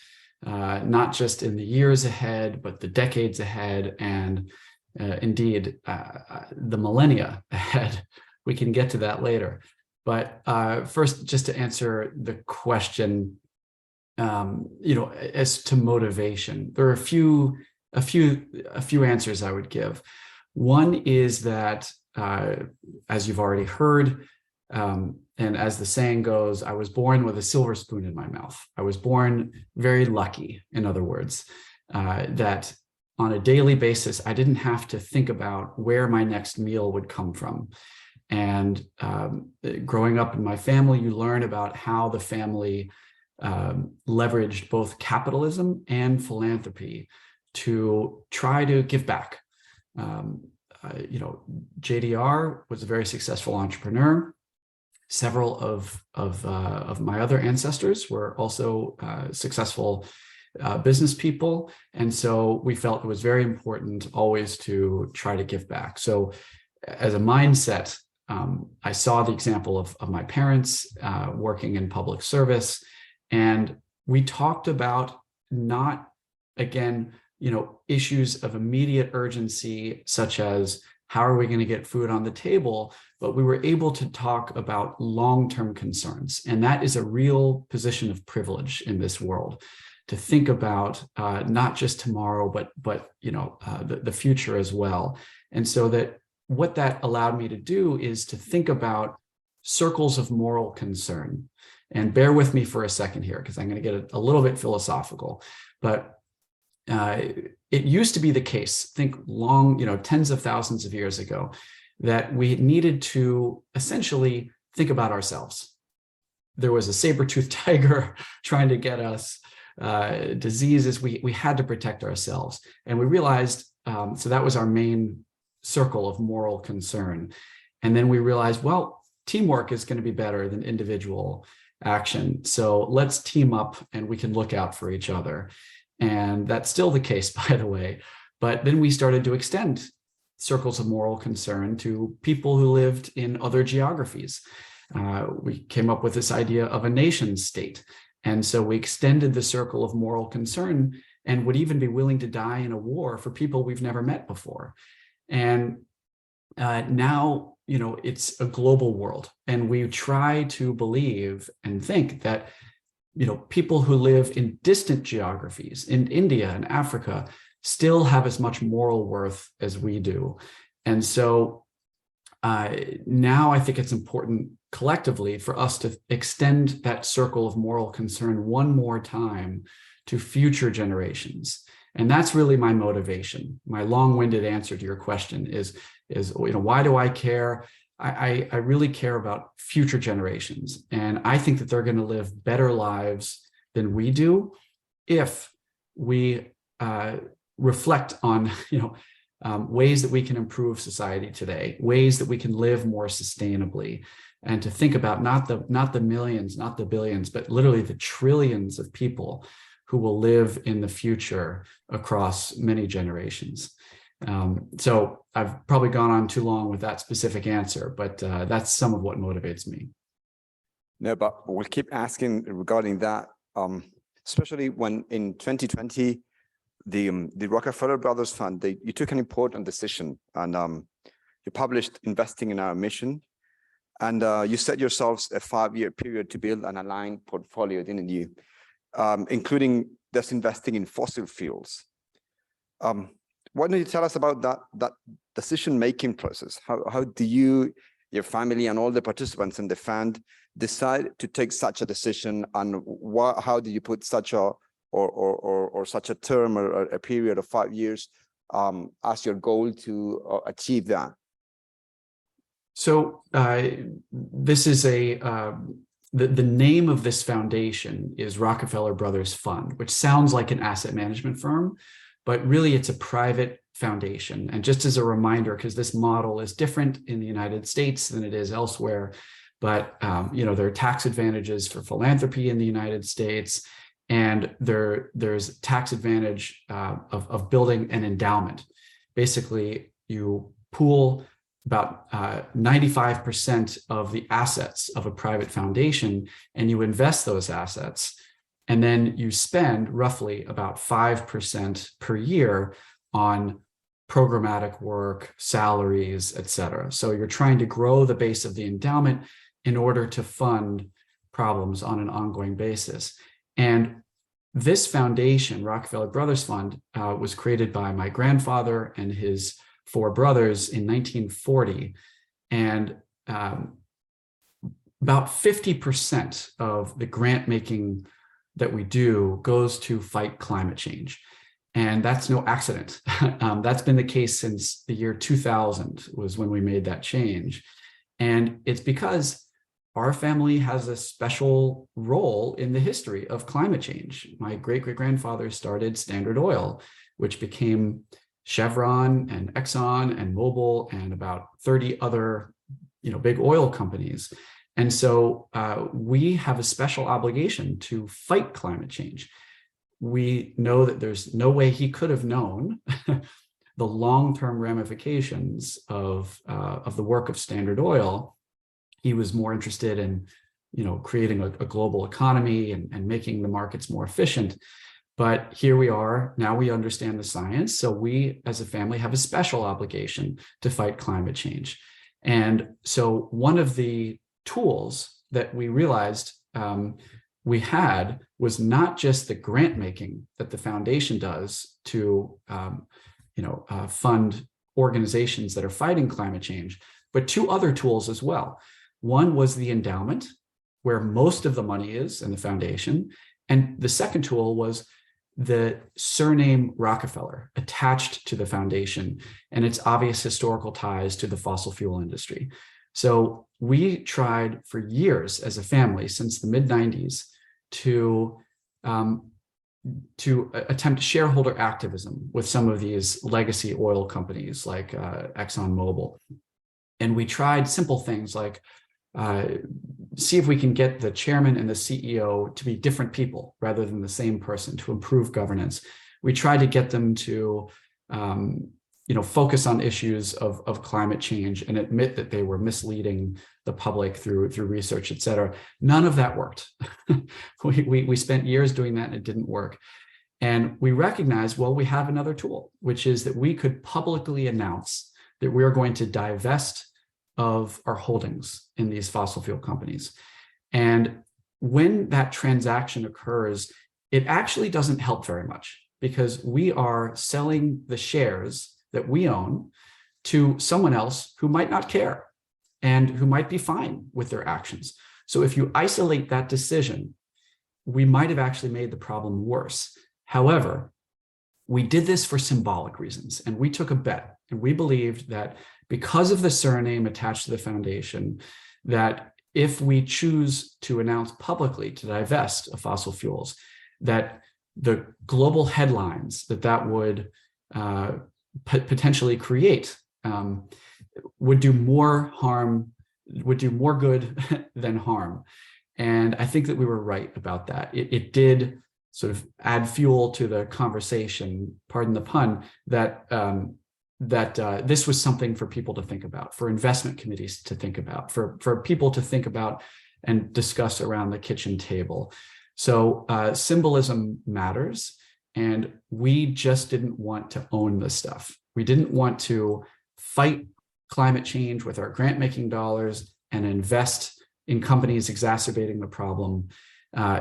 not just in the years ahead, but the decades ahead, and indeed the millennia ahead. We can get to that later. But first, just to answer the question, as to motivation, there are a few answers I would give. One is that, as you've already heard, and as the saying goes, I was born with a silver spoon in my mouth. I was born very lucky, in other words, that on a daily basis, I didn't have to think about where my next meal would come from. And growing up in my family, you learn about how the family leveraged both capitalism and philanthropy to try to give back. JDR was a very successful entrepreneur. Several of my other ancestors were also successful business people. And so we felt it was very important always to try to give back. So as a mindset, I saw the example of my parents working in public service. And we talked about not, again, issues of immediate urgency, such as how are we going to get food on the table, but we were able to talk about long-term concerns. And that is a real position of privilege in this world, to think about not just tomorrow, but the future as well. And so that what that allowed me to do is to think about circles of moral concern. And bear with me for a second here, because I'm going to get a little bit philosophical, but it used to be the case, think tens of thousands of years ago, that we needed to essentially think about ourselves. There was a saber-toothed tiger trying to get us, diseases. We had to protect ourselves. And we realized, so that was our main circle of moral concern. And then we realized, well, teamwork is going to be better than individual action. So let's team up and we can look out for each other. And that's still the case, by the way. But then we started to extend circles of moral concern to people who lived in other geographies. We came up with this idea of a nation state. And so we extended the circle of moral concern and would even be willing to die in a war for people we've never met before. And now, it's a global world. And we try to believe and think that people who live in distant geographies in India and Africa still have as much moral worth as we do. And so now I think it's important collectively for us to extend that circle of moral concern one more time to future generations. And that's really my motivation. My long-winded answer to your question is why do I care? I really care about future generations. And I think that they're going to live better lives than we do if we reflect on ways that we can improve society today, ways that we can live more sustainably, and to think about not the millions, not the billions, but literally the trillions of people who will live in the future across many generations. So I've probably gone on too long with that specific answer, but that's some of what motivates me. No, but we'll keep asking regarding that, especially when in 2020, the Rockefeller Brothers Fund, you took an important decision, and you published Investing in Our Mission, and you set yourselves a 5-year period to build an aligned portfolio, didn't you? Including disinvesting in fossil fuels. Why don't you tell us about that decision-making process? How do you, your family, and all the participants in the fund decide to take such a decision, and how do you put such a or such a term or a period of 5 years as your goal to achieve that? So this is the name of this foundation is Rockefeller Brothers Fund, which sounds like an asset management firm, but really it's a private foundation. And just as a reminder, because this model is different in the United States than it is elsewhere, but there are tax advantages for philanthropy in the United States, and there's tax advantage of building an endowment. Basically, you pool about 95% of the assets of a private foundation, and you invest those assets, and then you spend roughly about 5% per year on programmatic work, salaries, et cetera. So you're trying to grow the base of the endowment in order to fund problems on an ongoing basis. And this foundation, Rockefeller Brothers Fund, was created by my grandfather and his 4 brothers in 1940. And about 50% of the grant making that we do goes to fight climate change. And that's no accident. That's been the case since the year 2000 was when we made that change. And it's because our family has a special role in the history of climate change. My great-great-grandfather started Standard Oil, which became Chevron and Exxon and Mobil and about 30 other big oil companies. And so we have a special obligation to fight climate change. We know that there's no way he could have known the long-term ramifications of the work of Standard Oil. He was more interested in creating a global economy and making the markets more efficient. But here we are, now we understand the science. So we as a family have a special obligation to fight climate change. And so one of the tools that we realized we had was not just the grant making that the foundation does to fund organizations that are fighting climate change, but 2 other tools as well. One was the endowment, where most of the money is in the foundation. And the second tool was the surname Rockefeller attached to the foundation and its obvious historical ties to the fossil fuel industry. So we tried for years as a family, since the mid-90s, to attempt shareholder activism with some of these legacy oil companies like ExxonMobil. And we tried simple things like see if we can get the chairman and the CEO to be different people rather than the same person to improve governance. We tried to get them to focus on issues of climate change and admit that they were misleading the public through research, et cetera. None of that worked. We spent years doing that and it didn't work. And we recognized, well, we have another tool, which is that we could publicly announce that we are going to divest of our holdings in these fossil fuel companies. And when that transaction occurs, it actually doesn't help very much, because we are selling the shares that we own to someone else who might not care and who might be fine with their actions. So if you isolate that decision, we might have actually made the problem worse. However, we did this for symbolic reasons, and we took a bet, and we believed that because of the surname attached to the foundation, that if we choose to announce publicly to divest of fossil fuels, that the global headlines that would potentially create would do more good than harm. And I think that we were right about that. It did sort of add fuel to the conversation, pardon the pun, that this was something for people to think about, for investment committees to think about, for people to think about and discuss around the kitchen table. So symbolism matters, and we just didn't want to own this stuff. We didn't want to fight climate change with our grant-making dollars and invest in companies exacerbating the problem.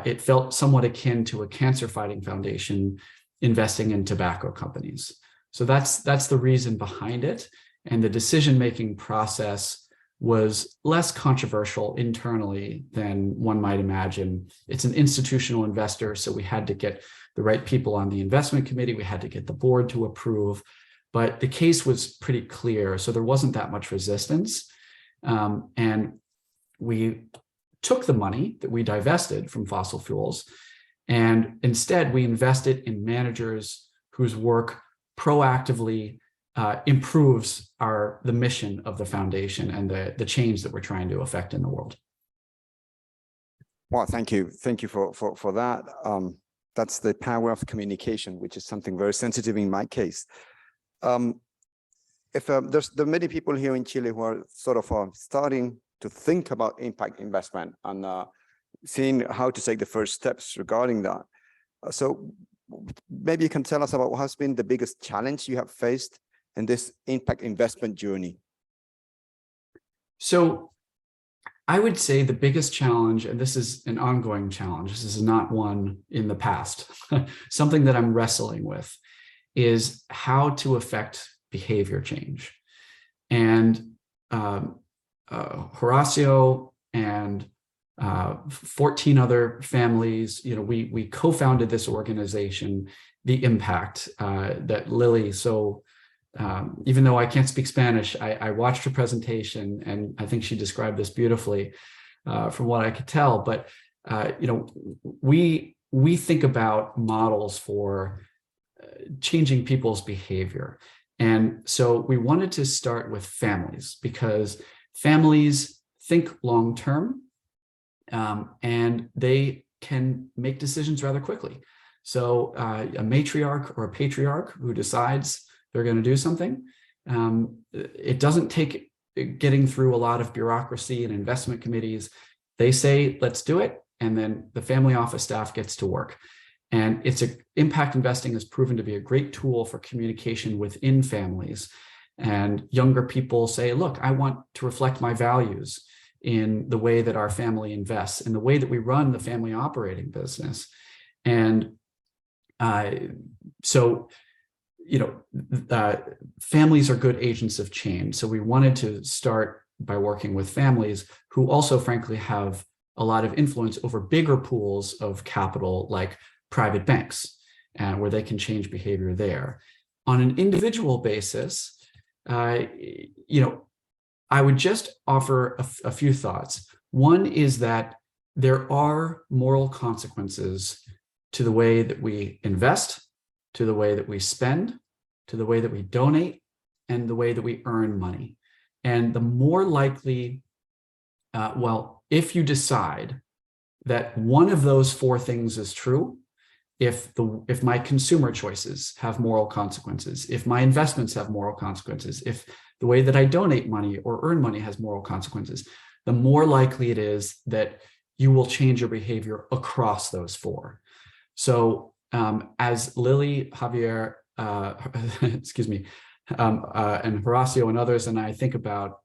It felt somewhat akin to a cancer-fighting foundation investing in tobacco companies. So that's the reason behind it. And the decision-making process was less controversial internally than one might imagine. It's an institutional investor, so we had to get the right people on the investment committee. We had to get the board to approve, but the case was pretty clear, so there wasn't that much resistance. And we took the money that we divested from fossil fuels, and instead we invested in managers whose work proactively improves the mission of the foundation and the change that we're trying to affect in the world. Well, thank you for that. That's the power of communication, which is something very sensitive in my case. There are many people here in Chile who are sort of starting to think about impact investment and seeing how to take the first steps regarding that. So maybe you can tell us about what has been the biggest challenge you have faced in this impact investment journey. So I would say the biggest challenge, and this is an ongoing challenge, this is not one in the past, something that I'm wrestling with, is how to affect behavior change. And Horacio and 14 other families, we co-founded this organization, The Impact, that Lily, even though I can't speak Spanish, I watched her presentation, and I think she described this beautifully from what I could tell. But we think about models for changing people's behavior. And so we wanted to start with families, because families think long-term, and they can make decisions rather quickly. So a matriarch or a patriarch who decides they're going to do something, it doesn't take getting through a lot of bureaucracy and investment committees. They say, let's do it. And then the family office staff gets to work. And impact investing has proven to be a great tool for communication within families. And younger people say, look, I want to reflect my values in the way that our family invests, in the way that we run the family operating business. And families are good agents of change. So we wanted to start by working with families who also, frankly, have a lot of influence over bigger pools of capital, like private banks, where they can change behavior there. On an individual basis, I would just offer a few thoughts. One is that there are moral consequences to the way that we invest, to the way that we spend, to the way that we donate, and the way that we earn money. And the more likely, if you decide that one of those four things is true, if my consumer choices have moral consequences, if my investments have moral consequences, if the way that I donate money or earn money has moral consequences, the more likely it is that you will change your behavior across those four. So as Lily, Javier, excuse me, and Horacio and others and I think about,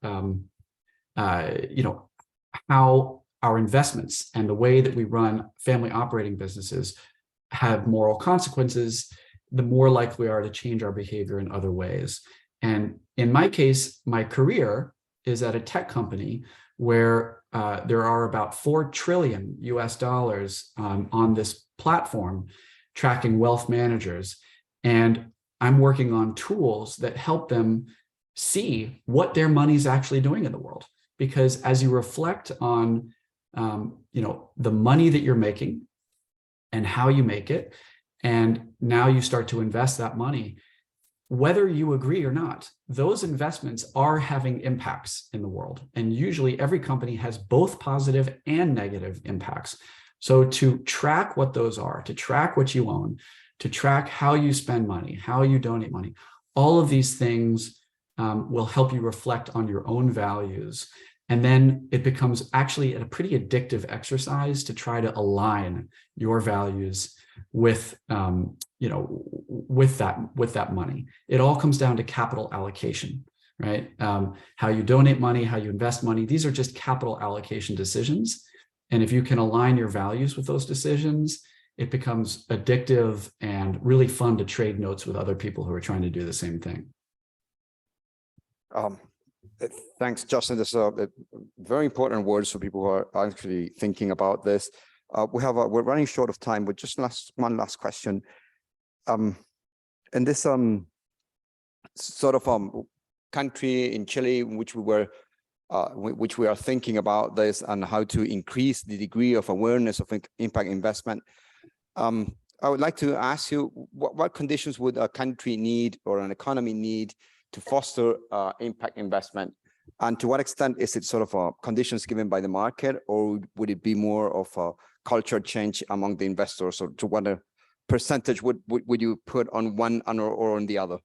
how our investments and the way that we run family operating businesses have moral consequences, the more likely we are to change our behavior in other ways. And in my case, my career is at a tech company where there are about $4 trillion on this platform tracking wealth managers. And I'm working on tools that help them see what their money's actually doing in the world. because as you reflect on, the money that you're making and how you make it, and now you start to invest that money, whether you agree or not, those investments are having impacts in the world. And usually every company has both positive and negative impacts. So to track what those are, to track what you own, to track how you spend money, how you donate money, all of these things will help you reflect on your own values. And then it becomes actually a pretty addictive exercise to try to align your values with, with that money. It all comes down to capital allocation, right? How you donate money, how you invest money, these are just capital allocation decisions. And if you can align your values with those decisions, it becomes addictive and really fun to trade notes with other people who are trying to do the same thing. Thanks, Justin. This is very important words for people who are actually thinking about this. We're running short of time, but just one last question. In this sort of country in Chile, in which we are thinking about this and how to increase the degree of awareness of impact investment, I would like to ask you, what conditions would a country need or an economy need to foster impact investment? And to what extent is it sort of conditions given by the market, or would it be more of a culture change among the investors? Or to what percentage would you put on one or on the other?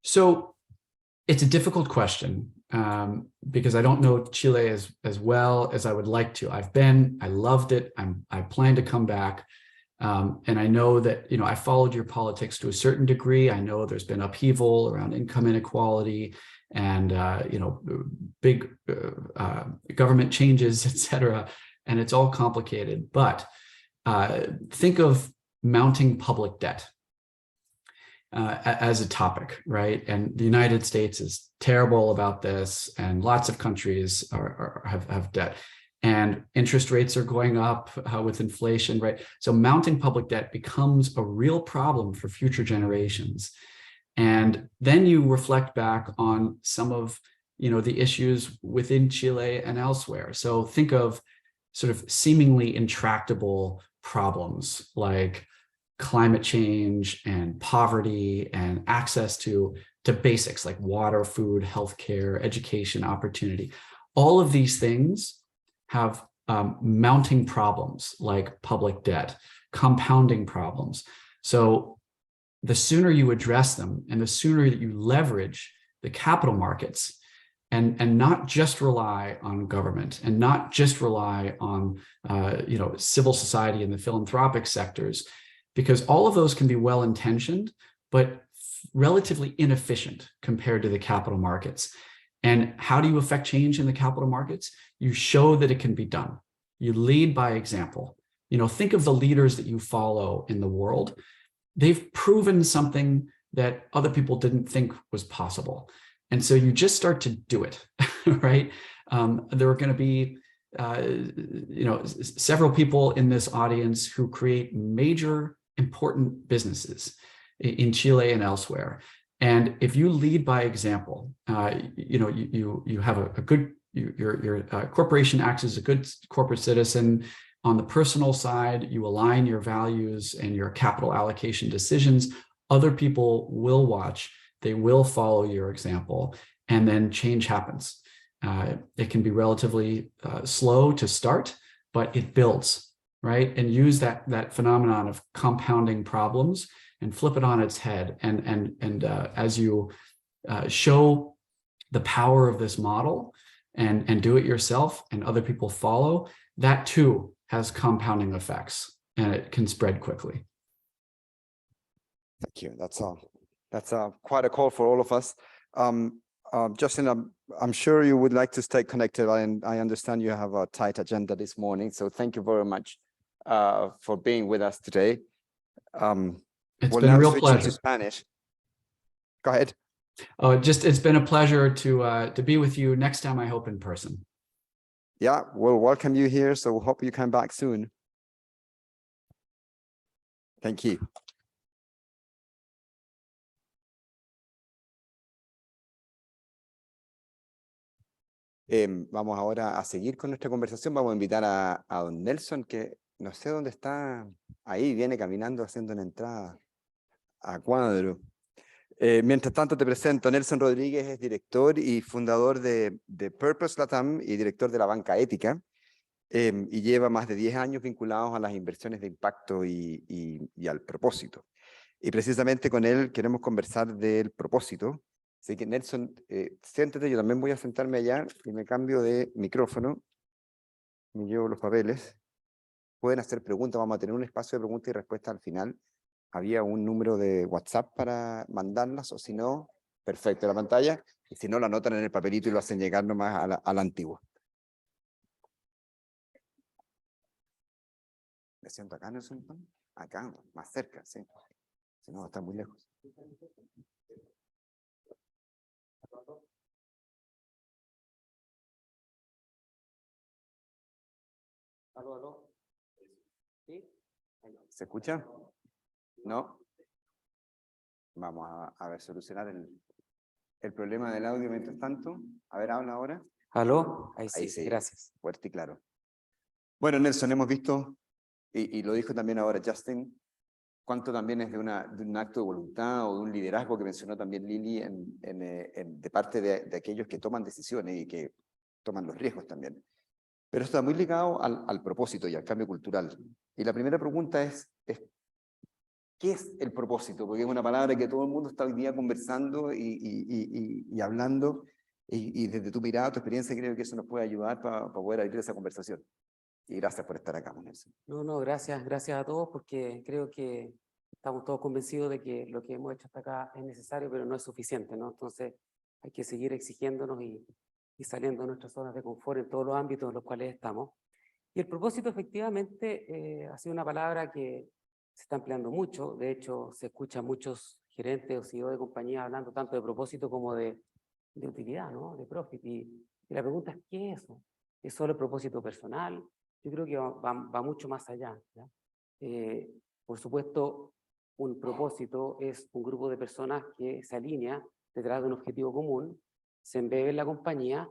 So it's a difficult question because I don't know Chile as well as I would like to. I loved it. I plan to come back. And I know that, I followed your politics to a certain degree. I know there's been upheaval around income inequality and, big government changes, et cetera. And it's all complicated. But think of mounting public debt as a topic, right? And the United States is terrible about this, and lots of countries have debt. And interest rates are going up with inflation, right? So mounting public debt becomes a real problem for future generations. And then you reflect back on some of, the issues within Chile and elsewhere. So think of sort of seemingly intractable problems like climate change and poverty and access to basics like water, food, healthcare, education, opportunity. All of these things have mounting problems like public debt, compounding problems. So the sooner you address them and the sooner that you leverage the capital markets and not just rely on government and not just rely on civil society and the philanthropic sectors, because all of those can be well-intentioned, but relatively inefficient compared to the capital markets. And how do you affect change in the capital markets? You show that it can be done. You lead by example. Think of the leaders that you follow in the world. They've proven something that other people didn't think was possible. And so you just start to do it, right? There are going to be, several people in this audience who create major important businesses in Chile and elsewhere. And if you lead by example, you have a good, your corporation acts as a good corporate citizen. On the personal side, you align your values and your capital allocation decisions. Other people will watch, they will follow your example, and then change happens. It can be relatively slow to start, but it builds, right? And use that phenomenon of compounding problems and flip it on its head. And as you show the power of this model and do it yourself and other people follow, that too has compounding effects and it can spread quickly. Thank you. That's quite a call for all of us. Justin, I'm sure you would like to stay connected. I understand you have a tight agenda this morning, so thank you very much for being with us today. It's been a real pleasure. To Spanish. Go ahead. Oh, it's been a pleasure to be with you. Next time, I hope in person. Yeah, we'll welcome you here. So hope you come back soon. Thank you. Vamos ahora a seguir con nuestra conversación. Vamos a invitar a don Nelson, que no sé dónde está. Ahí viene caminando haciendo una entrada a cuadro. Mientras tanto te presento, Nelson Rodríguez es director y fundador de Purpose Latam y director de la banca ética, y lleva más de 10 años vinculados a las inversiones de impacto y al propósito. Y precisamente con él queremos conversar del propósito. Así que Nelson, siéntate, yo también voy a sentarme allá y me cambio de micrófono, me llevo los papeles. Pueden hacer preguntas, vamos a tener un espacio de preguntas y respuestas al final. Había un número de WhatsApp para mandarlas, o si no, perfecto, la pantalla, y si no, lo anotan en el papelito y lo hacen llegar nomás a la antigua. ¿Me siento acá, Nelson? Acá, más cerca, sí. Si no, está muy lejos. Aló, aló. ¿Sí? ¿Se escucha? ¿No? Vamos a ver, solucionar el problema del audio mientras tanto. A ver, habla ahora. Aló, ahí Ahí sí, sí, gracias. fuerte y claro. Bueno, Nelson, hemos visto, y lo dijo también ahora Justin, cuánto también es de un acto de voluntad o de un liderazgo que mencionó también Lili de parte de aquellos que toman decisiones y que toman los riesgos también. Pero está muy ligado al propósito y al cambio cultural. Y la primera pregunta es ¿qué es el propósito? Porque es una palabra que todo el mundo está hoy día conversando y hablando, y desde tu mirada, tu experiencia, creo que eso nos puede ayudar para poder abrir esa conversación. Y gracias por estar acá, Nelson. No, gracias a todos porque creo que estamos todos convencidos de que lo que hemos hecho hasta acá es necesario, pero no es suficiente, ¿no? Entonces hay que seguir exigiéndonos y saliendo de nuestras zonas de confort en todos los ámbitos en los cuales estamos. Y el propósito efectivamente ha sido una palabra que se está empleando mucho. De hecho, se escuchan muchos gerentes o CEO de compañías hablando tanto de propósito como de utilidad, ¿no? De profit. Y la pregunta es, ¿qué es eso? ¿Es solo el propósito personal? Yo creo que va mucho más allá, ¿ya? Por supuesto, un propósito es un grupo de personas que se alinea detrás de un objetivo común, se embebe en la compañía,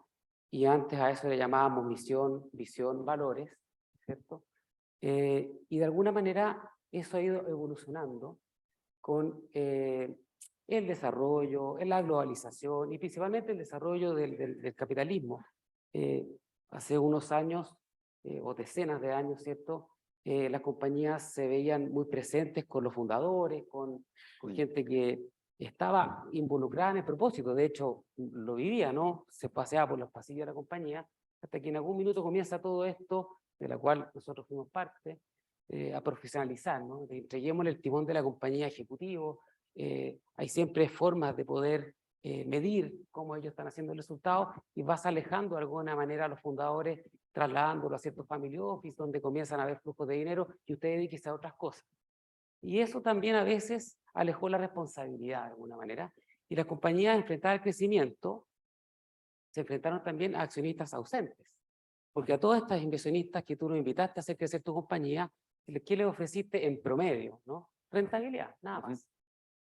y antes a eso le llamábamos misión, visión, valores, ¿cierto? Y de alguna manera eso ha ido evolucionando con el desarrollo, la globalización y principalmente el desarrollo del capitalismo. Hace unos años, o decenas de años, ¿cierto? Las compañías se veían muy presentes con los fundadores, con gente que estaba involucrada en el propósito. De hecho, lo vivía, ¿no? Se paseaba por los pasillos de la compañía, hasta que en algún minuto comienza todo esto, de la cual nosotros fuimos parte, a profesionalizar, ¿no? Entreguémosle el timón de la compañía ejecutivo. Hay siempre formas de poder medir cómo ellos están haciendo el resultado, y vas alejando de alguna manera a los fundadores, trasladándolo a ciertos family office donde comienzan a haber flujos de dinero y usted dedíquese a otras cosas. Y eso también a veces alejó la responsabilidad de alguna manera, y las compañías enfrentadas al crecimiento se enfrentaron también a accionistas ausentes, porque a todos estos inversionistas que tú los invitaste a hacer crecer tu compañía, ¿qué les ofreciste en promedio? ¿No? Rentabilidad, nada más.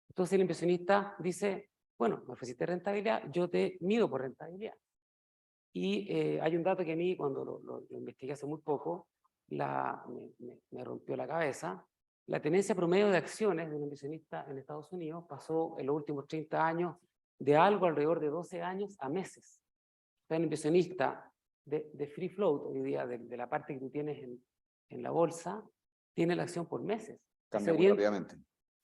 Entonces el inversionista dice, bueno, me ofreciste rentabilidad, yo te mido por rentabilidad. Y hay un dato que a mí, cuando lo investigué hace muy poco, me rompió la cabeza. La tenencia promedio de acciones de un inversionista en Estados Unidos pasó en los últimos 30 años de algo alrededor de 12 años a meses. O sea, un inversionista de free float, hoy día, de la parte que tú tienes en la bolsa, tiene la acción por meses. Cambia muy rápidamente.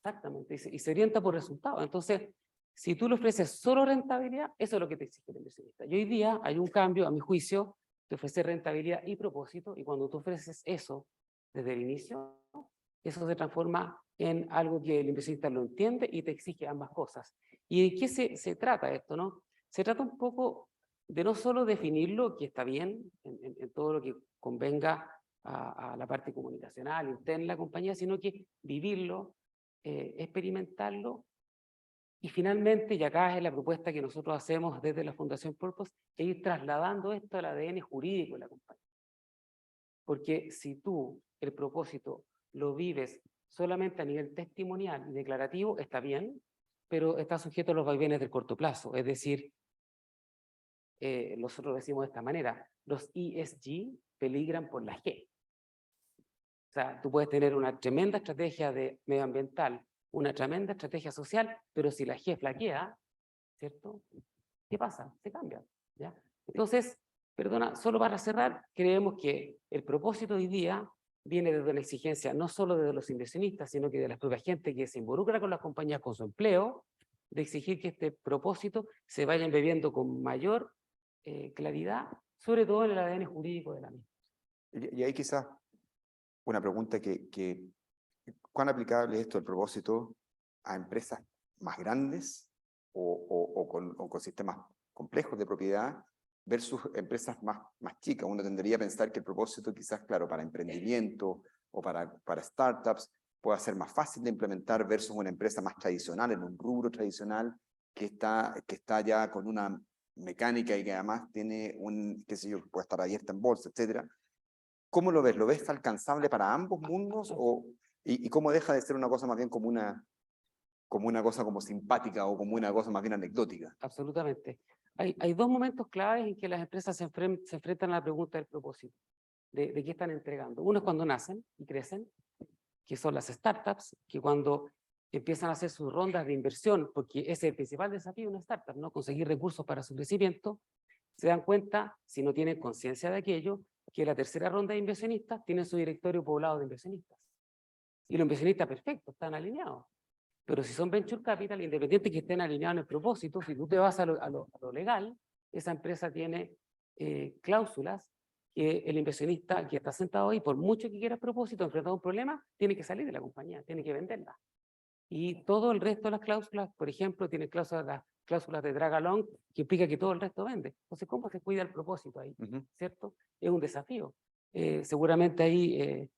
Exactamente, y se orienta por resultados. Entonces, si tú le ofreces solo rentabilidad, eso es lo que te exige el inversionista. Y hoy día hay un cambio, a mi juicio, de ofrecer rentabilidad y propósito, y cuando tú ofreces eso desde el inicio, eso se transforma en algo que el inversionista lo entiende y te exige ambas cosas. ¿Y de qué se trata esto, no? Se trata un poco de no solo definirlo, que está bien, en todo lo que convenga a la parte comunicacional, interna de la compañía, sino que vivirlo, experimentarlo, y finalmente, y acá es la propuesta que nosotros hacemos desde la Fundación Purpose, es ir trasladando esto al ADN jurídico de la compañía. Porque si tú el propósito lo vives solamente a nivel testimonial y declarativo, está bien, pero está sujeto a los vaivenes del corto plazo. Es decir, nosotros decimos de esta manera, los ESG peligran por la G. O sea, tú puedes tener una tremenda estrategia medioambiental, una tremenda estrategia social, pero si la G flaquea, ¿cierto? ¿Qué pasa? Se cambia, ¿ya? Entonces, perdona, solo para cerrar, creemos que el propósito hoy día viene desde una exigencia no solo de los inversionistas, sino que de la propia gente que se involucra con las compañías, con su empleo, de exigir que este propósito se vaya embebiendo con mayor claridad, sobre todo en el ADN jurídico de la misma. Y ahí quizás una pregunta ¿cuán aplicable es esto el propósito a empresas más grandes o con sistemas complejos de propiedad versus empresas más chicas? Uno tendría a pensar que el propósito quizás, claro, para emprendimiento o para startups pueda ser más fácil de implementar versus una empresa más tradicional, en un rubro tradicional que está ya con una mecánica y que además tiene qué sé yo, puede estar abierta en bolsa, etcétera. ¿Cómo lo ves? ¿Lo ves alcanzable para ambos mundos? ¿Y cómo deja de ser una cosa más bien como una cosa como simpática o como una cosa más bien anecdótica? Absolutamente. Hay dos momentos claves en que las empresas se enfrentan a la pregunta del propósito, de qué están entregando. Uno es cuando nacen y crecen, que son las startups, que cuando empiezan a hacer sus rondas de inversión, porque ese es el principal desafío de una startup, ¿no? Conseguir recursos para su crecimiento, se dan cuenta, si no tienen conciencia de aquello, que la tercera ronda de inversionistas tiene su directorio poblado de inversionistas. Y los inversionistas, perfecto, están alineados. Pero si son venture capital, independiente que estén alineados en el propósito, si tú te vas a lo legal, esa empresa tiene cláusulas que el inversionista que está sentado ahí, por mucho que quiera el propósito, enfrentado a un problema, tiene que salir de la compañía, tiene que venderla. Y todo el resto de las cláusulas, por ejemplo, tiene cláusulas de drag along, que implica que todo el resto vende. Entonces, ¿cómo se cuida el propósito ahí? ¿Cierto? Es un desafío. Seguramente ahí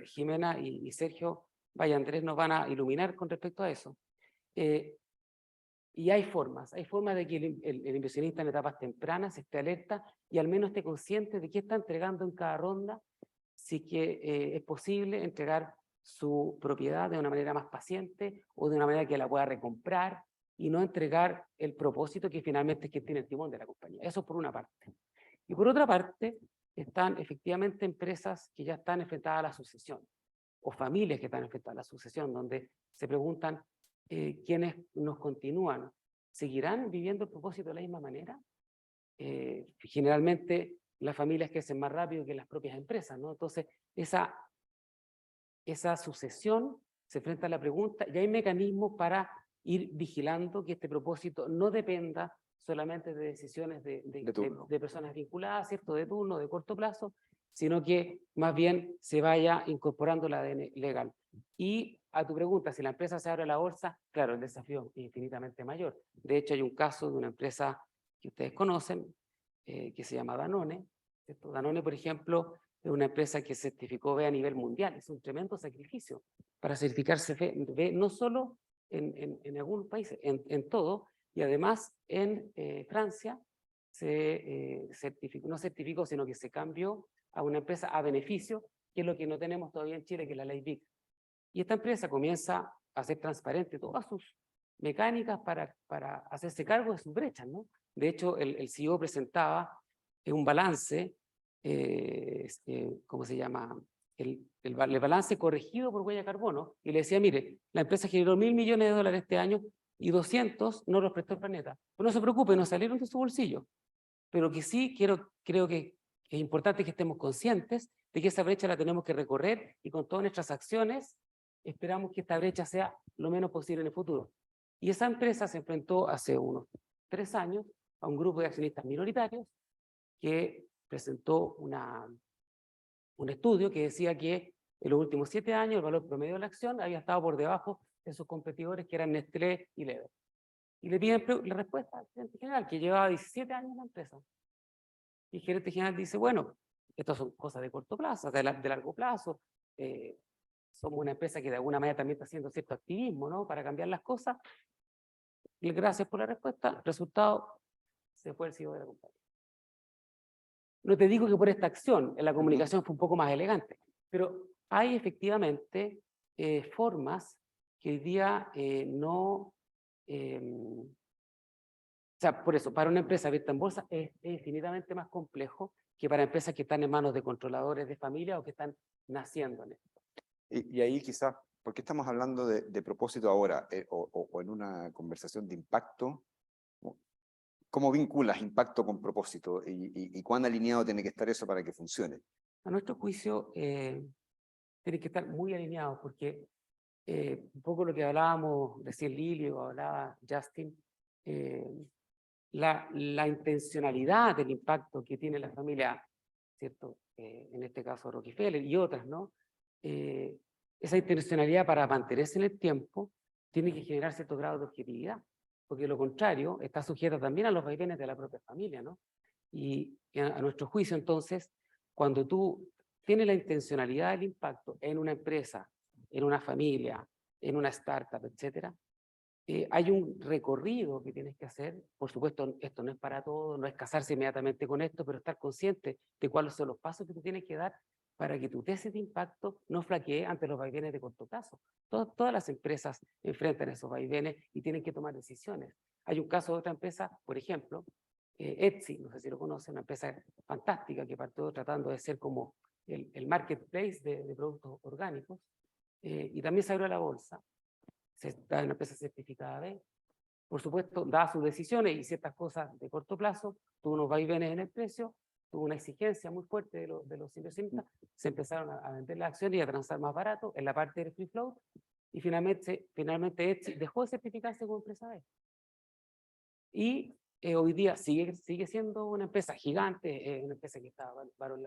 Jimena y Sergio, vaya, Andrés, nos van a iluminar con respecto a eso. Y hay formas de que el inversionista en etapas tempranas esté alerta y al menos esté consciente de qué está entregando en cada ronda, si que es posible entregar su propiedad de una manera más paciente o de una manera que la pueda recomprar y no entregar el propósito que finalmente es quien tiene el timón de la compañía. Eso por una parte. Y por otra parte, están efectivamente empresas que ya están enfrentadas a la sucesión o familias que están enfrentadas a la sucesión, donde se preguntan quiénes nos continúan, ¿seguirán viviendo el propósito de la misma manera? Generalmente las familias crecen más rápido que las propias empresas, ¿no? Entonces, esa sucesión se enfrenta a la pregunta y hay mecanismos para ir vigilando que este propósito no dependa solamente de decisiones de personas vinculadas, ¿cierto? De turno, de corto plazo, sino que más bien se vaya incorporando la ADN legal. Y a tu pregunta, si la empresa se abre a la bolsa, claro, el desafío es infinitamente mayor. De hecho, hay un caso de una empresa que ustedes conocen, que se llama Danone, ¿cierto? Danone, por ejemplo, es una empresa que certificó B a nivel mundial. Es un tremendo sacrificio para certificarse B no solo en algunos países, en todo. Y además en Francia se no certificó, sino que se cambió a una empresa a beneficio, que es lo que no tenemos todavía en Chile, que es la ley BIC. Y esta empresa comienza a ser transparente todas sus mecánicas para hacerse cargo de sus brechas, ¿no? De hecho, el CEO presentaba un balance, ¿cómo se llama? El balance corregido por huella de carbono, y le decía, mire, la empresa generó $1.000 millones este año y 200 no los prestó el planeta. Pero no se preocupe, no salieron de su bolsillo. Pero que sí creo que es importante que estemos conscientes de que esa brecha la tenemos que recorrer y con todas nuestras acciones esperamos que esta brecha sea lo menos posible en el futuro. Y esa empresa se enfrentó hace unos 3 años a un grupo de accionistas minoritarios que presentó un estudio que decía que en los últimos 7 años el valor promedio de la acción había estado por debajo de sus competidores, que eran Nestlé y Lever. Y le piden la respuesta al gerente general, que llevaba 17 años en la empresa. Y el gerente general dice, bueno, estas son cosas de corto plazo, de largo plazo. Somos una empresa que de alguna manera también está haciendo cierto activismo, ¿no? Para cambiar las cosas. Y gracias por la respuesta. Resultado, se fue el CEO de la compañía. No te digo que por esta acción en la comunicación fue un poco más elegante, pero hay efectivamente formas que hoy día no sea, por eso, para una empresa abierta en bolsa es infinitamente más complejo que para empresas que están en manos de controladores de familia o que están naciendo en esto. Y ahí quizás, ¿por qué estamos hablando de propósito ahora? O en una conversación de impacto, ¿cómo vinculas impacto con propósito? ¿Y cuán alineado tiene que estar eso para que funcione? A nuestro juicio, tiene que estar muy alineados porque un poco lo que hablábamos, decía Lili o hablaba Justin, la intencionalidad del impacto que tiene la familia, ¿cierto? En este caso Rockefeller y otras, ¿no? Esa intencionalidad para mantenerse en el tiempo tiene que generar cierto grado de objetividad, porque lo contrario está sujeta también a los vaivenes de la propia familia, ¿no? Y a nuestro juicio, entonces, cuando tú tienes la intencionalidad del impacto en una empresa, en una familia, en una startup, etcétera, hay un recorrido que tienes que hacer. Por supuesto, esto no es para todo, no es casarse inmediatamente con esto, pero estar consciente de cuáles son los pasos que tú tienes que dar para que tu tesis de impacto no flaquee ante los vaivenes de corto plazo. Todas las empresas enfrentan esos vaivenes y tienen que tomar decisiones. Hay un caso de otra empresa, por ejemplo, Etsy, no sé si lo conocen, una empresa fantástica que partió tratando de ser como el marketplace de productos orgánicos, y también se abrió a la bolsa. Está en una empresa certificada B. Por supuesto, da sus decisiones y ciertas cosas de corto plazo, tuvo unos vaivenes en el precio, tuvo una exigencia muy fuerte de los inversionistas, se empezaron a vender las acciones y a transar más barato en la parte del free float, y finalmente Etsy dejó de certificarse como empresa B. Y hoy día sigue siendo una empresa gigante, una empresa que está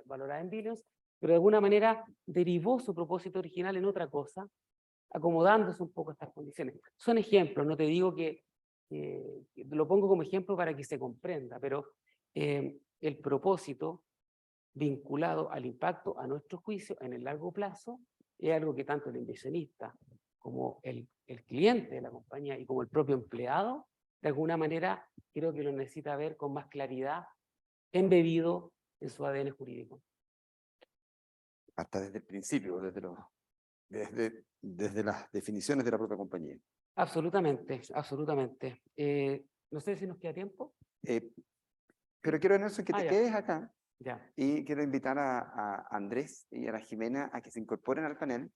valorada en billions, pero de alguna manera derivó su propósito original en otra cosa, acomodándose un poco a estas condiciones. Son ejemplos, no te digo que lo pongo como ejemplo para que se comprenda, pero el propósito vinculado al impacto, a nuestro juicio, en el largo plazo, es algo que tanto el inversionista como el cliente de la compañía y como el propio empleado, de alguna manera, creo que lo necesita ver con más claridad, embebido en su ADN jurídico. Hasta desde el principio, desde las definiciones de la propia compañía. Absolutamente, absolutamente. No sé si nos queda tiempo. Pero quiero, Nelson, que te ya. quedes acá. Ya. Y quiero invitar a Andrés y a la Jimena a que se incorporen al panel,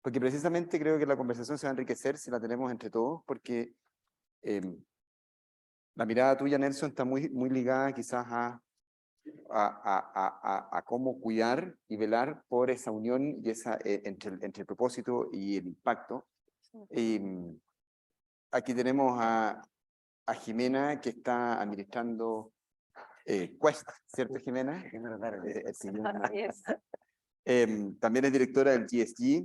porque precisamente creo que la conversación se va a enriquecer si la tenemos entre todos, porque la mirada tuya, Nelson, está muy ligada quizás a cómo cuidar y velar por esa unión y entre el propósito y el impacto. Y aquí tenemos a Jimena, que está administrando Quest, ¿cierto, Jimena? También es directora del GSG,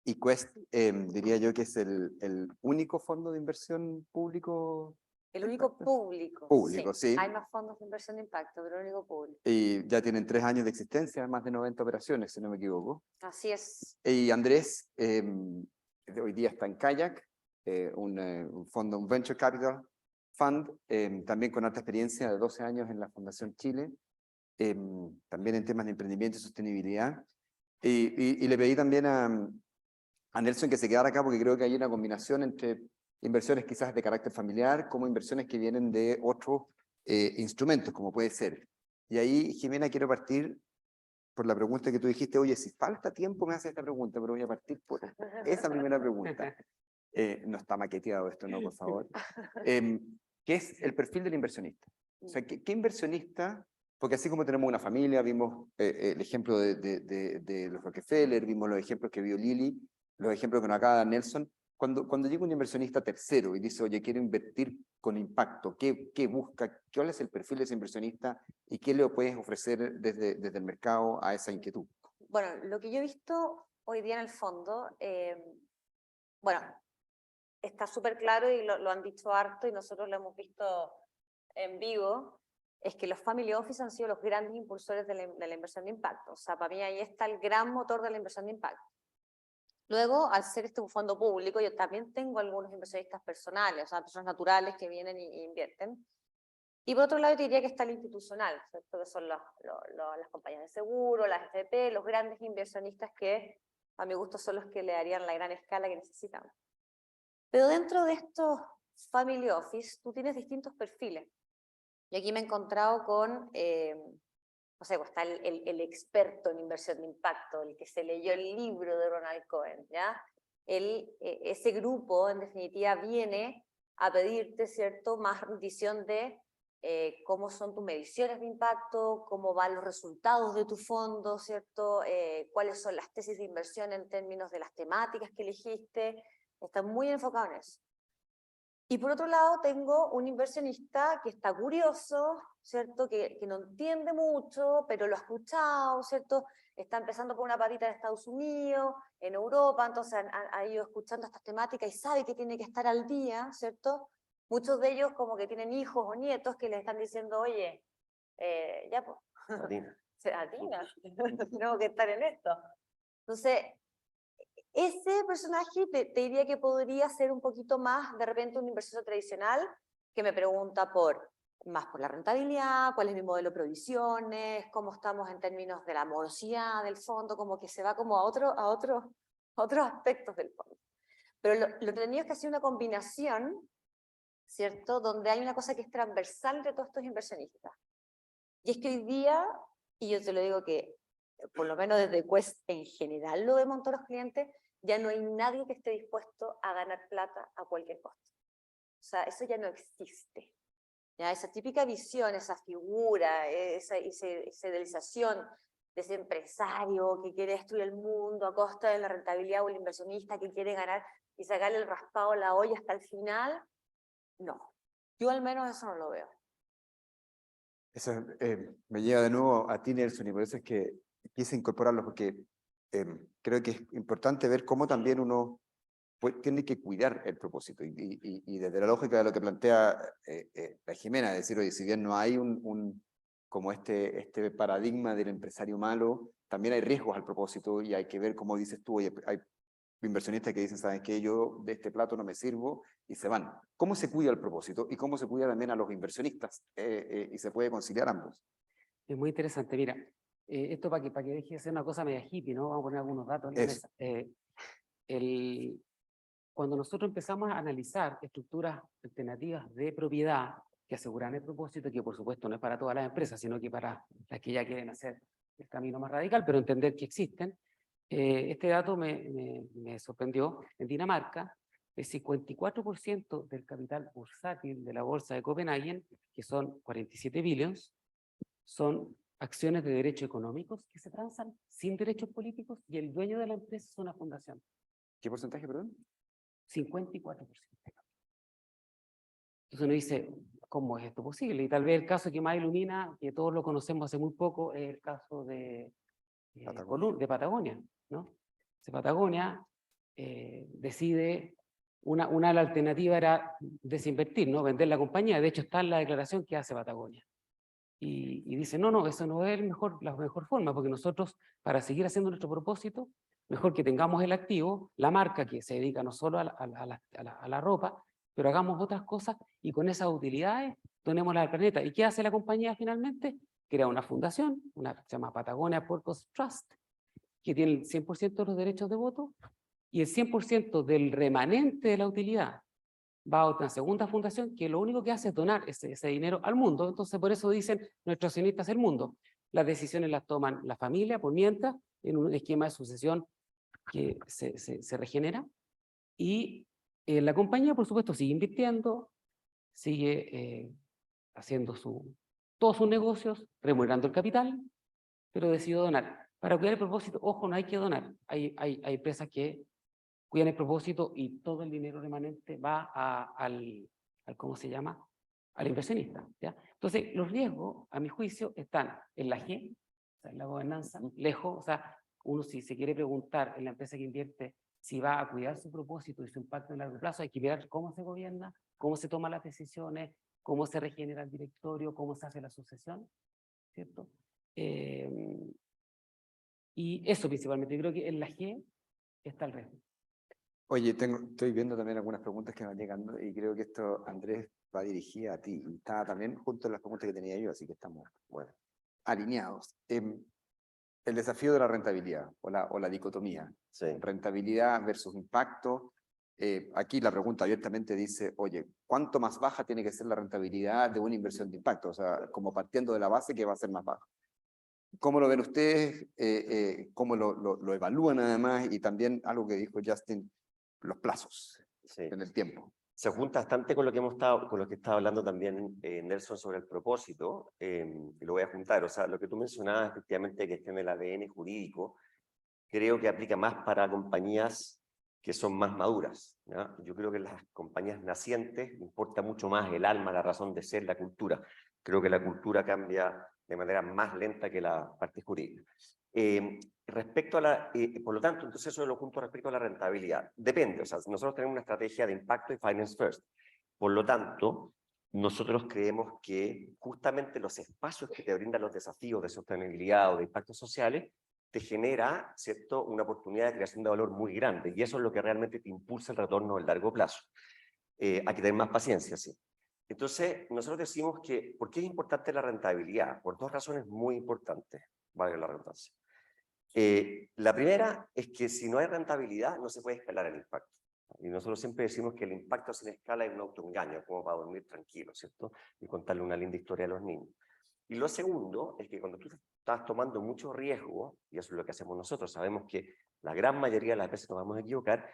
y Quest diría yo que es el único fondo de inversión público. El único público. Público, sí. Hay más fondos de inversión de impacto, pero el único público. Y ya tienen 3 años de existencia, más de 90 operaciones, si no me equivoco. Así es. Y Andrés hoy día está en Kayak, un fondo, un Venture Capital Fund, también con alta experiencia de 12 años en la Fundación Chile, también en temas de emprendimiento y sostenibilidad. Y le pedí también a Nelson que se quedara acá porque creo que hay una combinación entre inversiones quizás de carácter familiar como inversiones que vienen de otros instrumentos, como puede ser. Y ahí, Jimena, quiero partir por la pregunta que tú dijiste. Oye, si falta tiempo me haces esta pregunta, pero voy a partir por esa primera pregunta. No está maqueteado esto, ¿no? Por favor. ¿Qué es el perfil del inversionista? O sea, ¿qué inversionista? Porque así como tenemos una familia, vimos el ejemplo de los Rockefeller, vimos los ejemplos que vio Lili, los ejemplos que nos acaba de dar Nelson. Cuando llega un inversionista tercero y dice, oye, quiero invertir con impacto, ¿qué busca? ¿Cuál es el perfil de ese inversionista? ¿Y qué le puedes ofrecer desde el mercado a esa inquietud? Bueno, lo que yo he visto hoy día en el fondo, bueno, está súper claro y lo han dicho harto y nosotros lo hemos visto en vivo, es que los family office han sido los grandes impulsores de la inversión de impacto. O sea, para mí ahí está el gran motor de la inversión de impacto. Luego, al ser este un fondo público, yo también tengo algunos inversionistas personales, o sea, personas naturales que vienen y invierten. Y por otro lado, yo diría que está el institucional, ¿cierto? Que son las compañías de seguro, las FP, los grandes inversionistas que, a mi gusto, son los que le darían la gran escala que necesitamos. Pero dentro de estos family office, tú tienes distintos perfiles. Y aquí me he encontrado con, no sé, pues está el experto en inversión de impacto, el que se leyó el libro de Ronald Cohen, ¿ya? Ese grupo, en definitiva, viene a pedirte, ¿cierto?, más rendición de cómo son tus mediciones de impacto, cómo van los resultados de tu fondo, ¿cierto?, cuáles son las tesis de inversión en términos de las temáticas que elegiste. Están muy enfocados en eso. Y por otro lado tengo un inversionista que está curioso, ¿cierto?, que no entiende mucho, pero lo ha escuchado, ¿cierto?, está empezando por una patita en Estados Unidos, en Europa, entonces ha ido escuchando estas temáticas y sabe que tiene que estar al día, ¿cierto? Muchos de ellos como que tienen hijos o nietos que le están diciendo, oye, ya pues, atina, tenemos que estar en esto. Entonces, ese personaje te diría que podría ser un poquito más, de repente, un inversor tradicional que me pregunta más por la rentabilidad, cuál es mi modelo de provisiones, cómo estamos en términos de la morosidad del fondo, como que se va como a otros aspectos del fondo. Pero lo entretenido es que ha sido una combinación, ¿cierto?, donde hay una cosa que es transversal de todos estos inversionistas. Y es que hoy día, y yo te lo digo que, por lo menos desde Quest en general lo vemos en todos los clientes, ya no hay nadie que esté dispuesto a ganar plata a cualquier costo. O sea, eso ya no existe. ¿Ya? Esa típica visión, esa figura, esa idealización de ese empresario que quiere destruir el mundo a costa de la rentabilidad, o el inversionista que quiere ganar y sacarle el raspado a la olla hasta el final, no. Yo al menos eso no lo veo. Eso me lleva de nuevo a ti, Nelson, y por eso es que quise incorporarlo, porque creo que es importante ver cómo también uno tiene que cuidar el propósito. Y desde la lógica de lo que plantea la Jimena, es decir, oye, si bien no hay como este paradigma del empresario malo, también hay riesgos al propósito y hay que ver, como dices tú, oye, hay inversionistas que dicen, ¿saben qué? Yo de este plato no me sirvo y se van. ¿Cómo se cuida el propósito y cómo se cuida también a los inversionistas? Y se puede conciliar ambos. Es muy interesante, mira, esto para que deje de ser una cosa media hippie, ¿no? Vamos a poner algunos datos en la mesa. Cuando nosotros empezamos a analizar estructuras alternativas de propiedad que aseguran el propósito, que por supuesto no es para todas las empresas, sino que para las que ya quieren hacer el camino más radical, pero entender que existen, este dato me sorprendió. En Dinamarca, el 54% del capital bursátil de la bolsa de Copenhague, que son 47 billions, son acciones de derechos económicos que se transan sin derechos políticos, y el dueño de la empresa es una fundación. ¿Qué porcentaje, perdón? 54%. Entonces uno dice, ¿cómo es esto posible? Y tal vez el caso que más ilumina, que todos lo conocemos hace muy poco, es el caso de Patagonia, ¿no? De Patagonia decide, una de las alternativas era desinvertir, ¿no? Vender la compañía. De hecho, está en la declaración que hace Patagonia. Y dice, no, eso no es la mejor forma, porque nosotros, para seguir haciendo nuestro propósito, mejor que tengamos el activo, la marca que se dedica no solo a la ropa, pero hagamos otras cosas y con esas utilidades donémoslas al planeta. ¿Y qué hace la compañía finalmente? Crea una fundación, se llama Patagonia Purpose Trust, que tiene el 100% de los derechos de voto, y el 100% del remanente de la utilidad va a otra segunda fundación que lo único que hace es donar ese dinero al mundo. Entonces, por eso dicen nuestros accionistas el mundo. Las decisiones las toman la familia, por mientras, en un esquema de sucesión que se regenera. Y la compañía, por supuesto, sigue invirtiendo, sigue haciendo todos sus negocios, remunerando el capital, pero decidió donar. Para cuidar el propósito, ojo, no hay que donar. Hay empresas que cuidan el propósito y todo el dinero remanente va al ¿cómo se llama? Al inversionista, ¿ya? Entonces, los riesgos, a mi juicio, están en la G, o sea, en la gobernanza, lejos, o sea, uno si se quiere preguntar en la empresa que invierte si va a cuidar su propósito y su impacto en largo plazo, hay que ver cómo se gobierna, cómo se toman las decisiones, cómo se regenera el directorio, cómo se hace la sucesión, ¿cierto? Y eso principalmente, yo creo que en la G está el riesgo. Oye, estoy viendo también algunas preguntas que van llegando y creo que esto, Andrés, va dirigida a ti. Y está también junto a las preguntas que tenía yo, así que estamos, bueno, alineados. El desafío de la rentabilidad o la dicotomía. Sí. Rentabilidad versus impacto. aquí la pregunta abiertamente dice, oye, ¿cuánto más baja tiene que ser la rentabilidad de una inversión de impacto? O sea, como partiendo de la base que va a ser más baja. ¿Cómo lo ven ustedes? ¿Cómo lo evalúan además? Y también algo que dijo Justin, los plazos en el tiempo. Se junta bastante con lo que estaba hablando también Nelson sobre el propósito, y lo voy a juntar. O sea, lo que tú mencionabas, efectivamente, que esté en el ADN jurídico, creo que aplica más para compañías que son más maduras, ¿ya? Yo creo que las compañías nacientes importa mucho más el alma, la razón de ser, la cultura. Creo que la cultura cambia de manera más lenta que la parte jurídica. Respecto a por lo tanto, entonces eso lo junto respecto a la rentabilidad. Depende, o sea, nosotros tenemos una estrategia de impacto y finance first. Por lo tanto, nosotros creemos que justamente los espacios que te brindan los desafíos de sostenibilidad o de impactos sociales te genera, ¿cierto?, una oportunidad de creación de valor muy grande, y eso es lo que realmente te impulsa el retorno a largo plazo. Hay que tener más paciencia, sí. Entonces, nosotros decimos que, ¿por qué es importante la rentabilidad? Por dos razones muy importantes, valga la redundancia. La primera es que si no hay rentabilidad, no se puede escalar el impacto. Y nosotros siempre decimos que el impacto sin escala es un autoengaño, como para dormir tranquilo, ¿cierto? Y contarle una linda historia a los niños. Y lo segundo es que cuando tú estás tomando mucho riesgo, y eso es lo que hacemos nosotros, sabemos que la gran mayoría de las veces nos vamos a equivocar,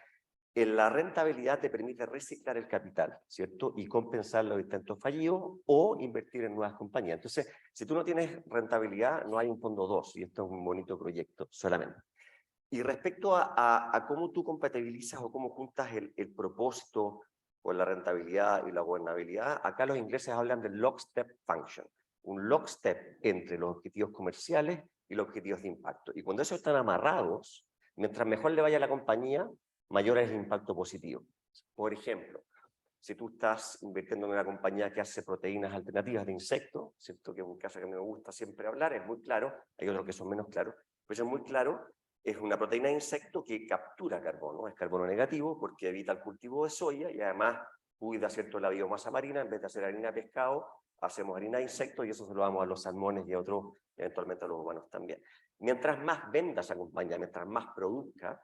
la rentabilidad te permite reciclar el capital, ¿cierto? Y compensar los intentos fallidos o invertir en nuevas compañías. Entonces, si tú no tienes rentabilidad, no hay un fondo 2, y esto es un bonito proyecto solamente. Y respecto a cómo tú compatibilizas o cómo juntas el propósito con la rentabilidad y la gobernabilidad, acá los ingleses hablan del lockstep function, un lockstep entre los objetivos comerciales y los objetivos de impacto. Y cuando esos están amarrados, mientras mejor le vaya a la compañía, mayor es el impacto positivo. Por ejemplo, si tú estás invirtiendo en una compañía que hace proteínas alternativas de insectos, ¿cierto?, que es un caso que a mí me gusta siempre hablar, es muy claro, hay otros que son menos claros, pero es muy claro, es una proteína de insecto que captura carbono, es carbono negativo porque evita el cultivo de soya y además cuida, ¿cierto?, la biomasa marina. En vez de hacer harina de pescado, hacemos harina de insectos y eso se lo damos a los salmones y a otros, eventualmente a los humanos también. Mientras más venda esa compañía, mientras más produzca,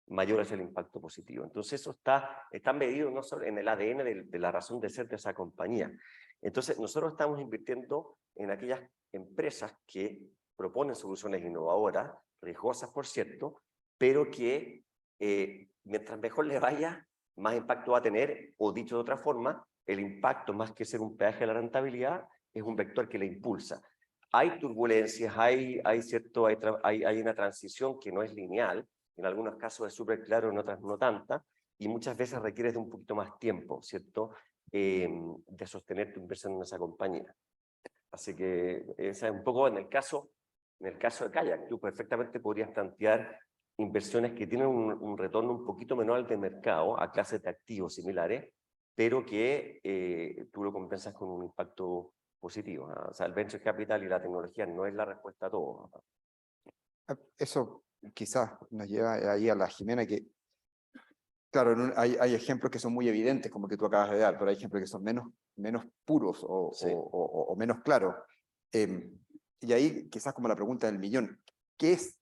mayor es el impacto positivo. Entonces eso está medido no solo en el ADN de la razón de ser de esa compañía. Entonces nosotros estamos invirtiendo en aquellas empresas que proponen soluciones innovadoras, riesgosas por cierto, pero que mientras mejor le vaya, más impacto va a tener, o dicho de otra forma, el impacto más que ser un peaje de la rentabilidad, es un vector que le impulsa. Hay turbulencias, hay una transición que no es lineal, en algunos casos es súper claro, en otras no tanta, y muchas veces requieres de un poquito más tiempo, ¿cierto?, de sostener tu inversión en esa compañía. Así que esa es un poco en el caso de Kayak. Tú perfectamente podrías plantear inversiones que tienen un retorno un poquito menor al de mercado, a clases de activos similares, pero que tú lo compensas con un impacto positivo, ¿no? O sea, el venture capital y la tecnología no es la respuesta a todo, ¿no? Eso quizás nos lleva ahí a la Jimena, que claro, hay ejemplos que son muy evidentes, como que tú acabas de dar, pero hay ejemplos que son menos puros Sí. o menos claros. Y ahí quizás como la pregunta del millón, ¿qué es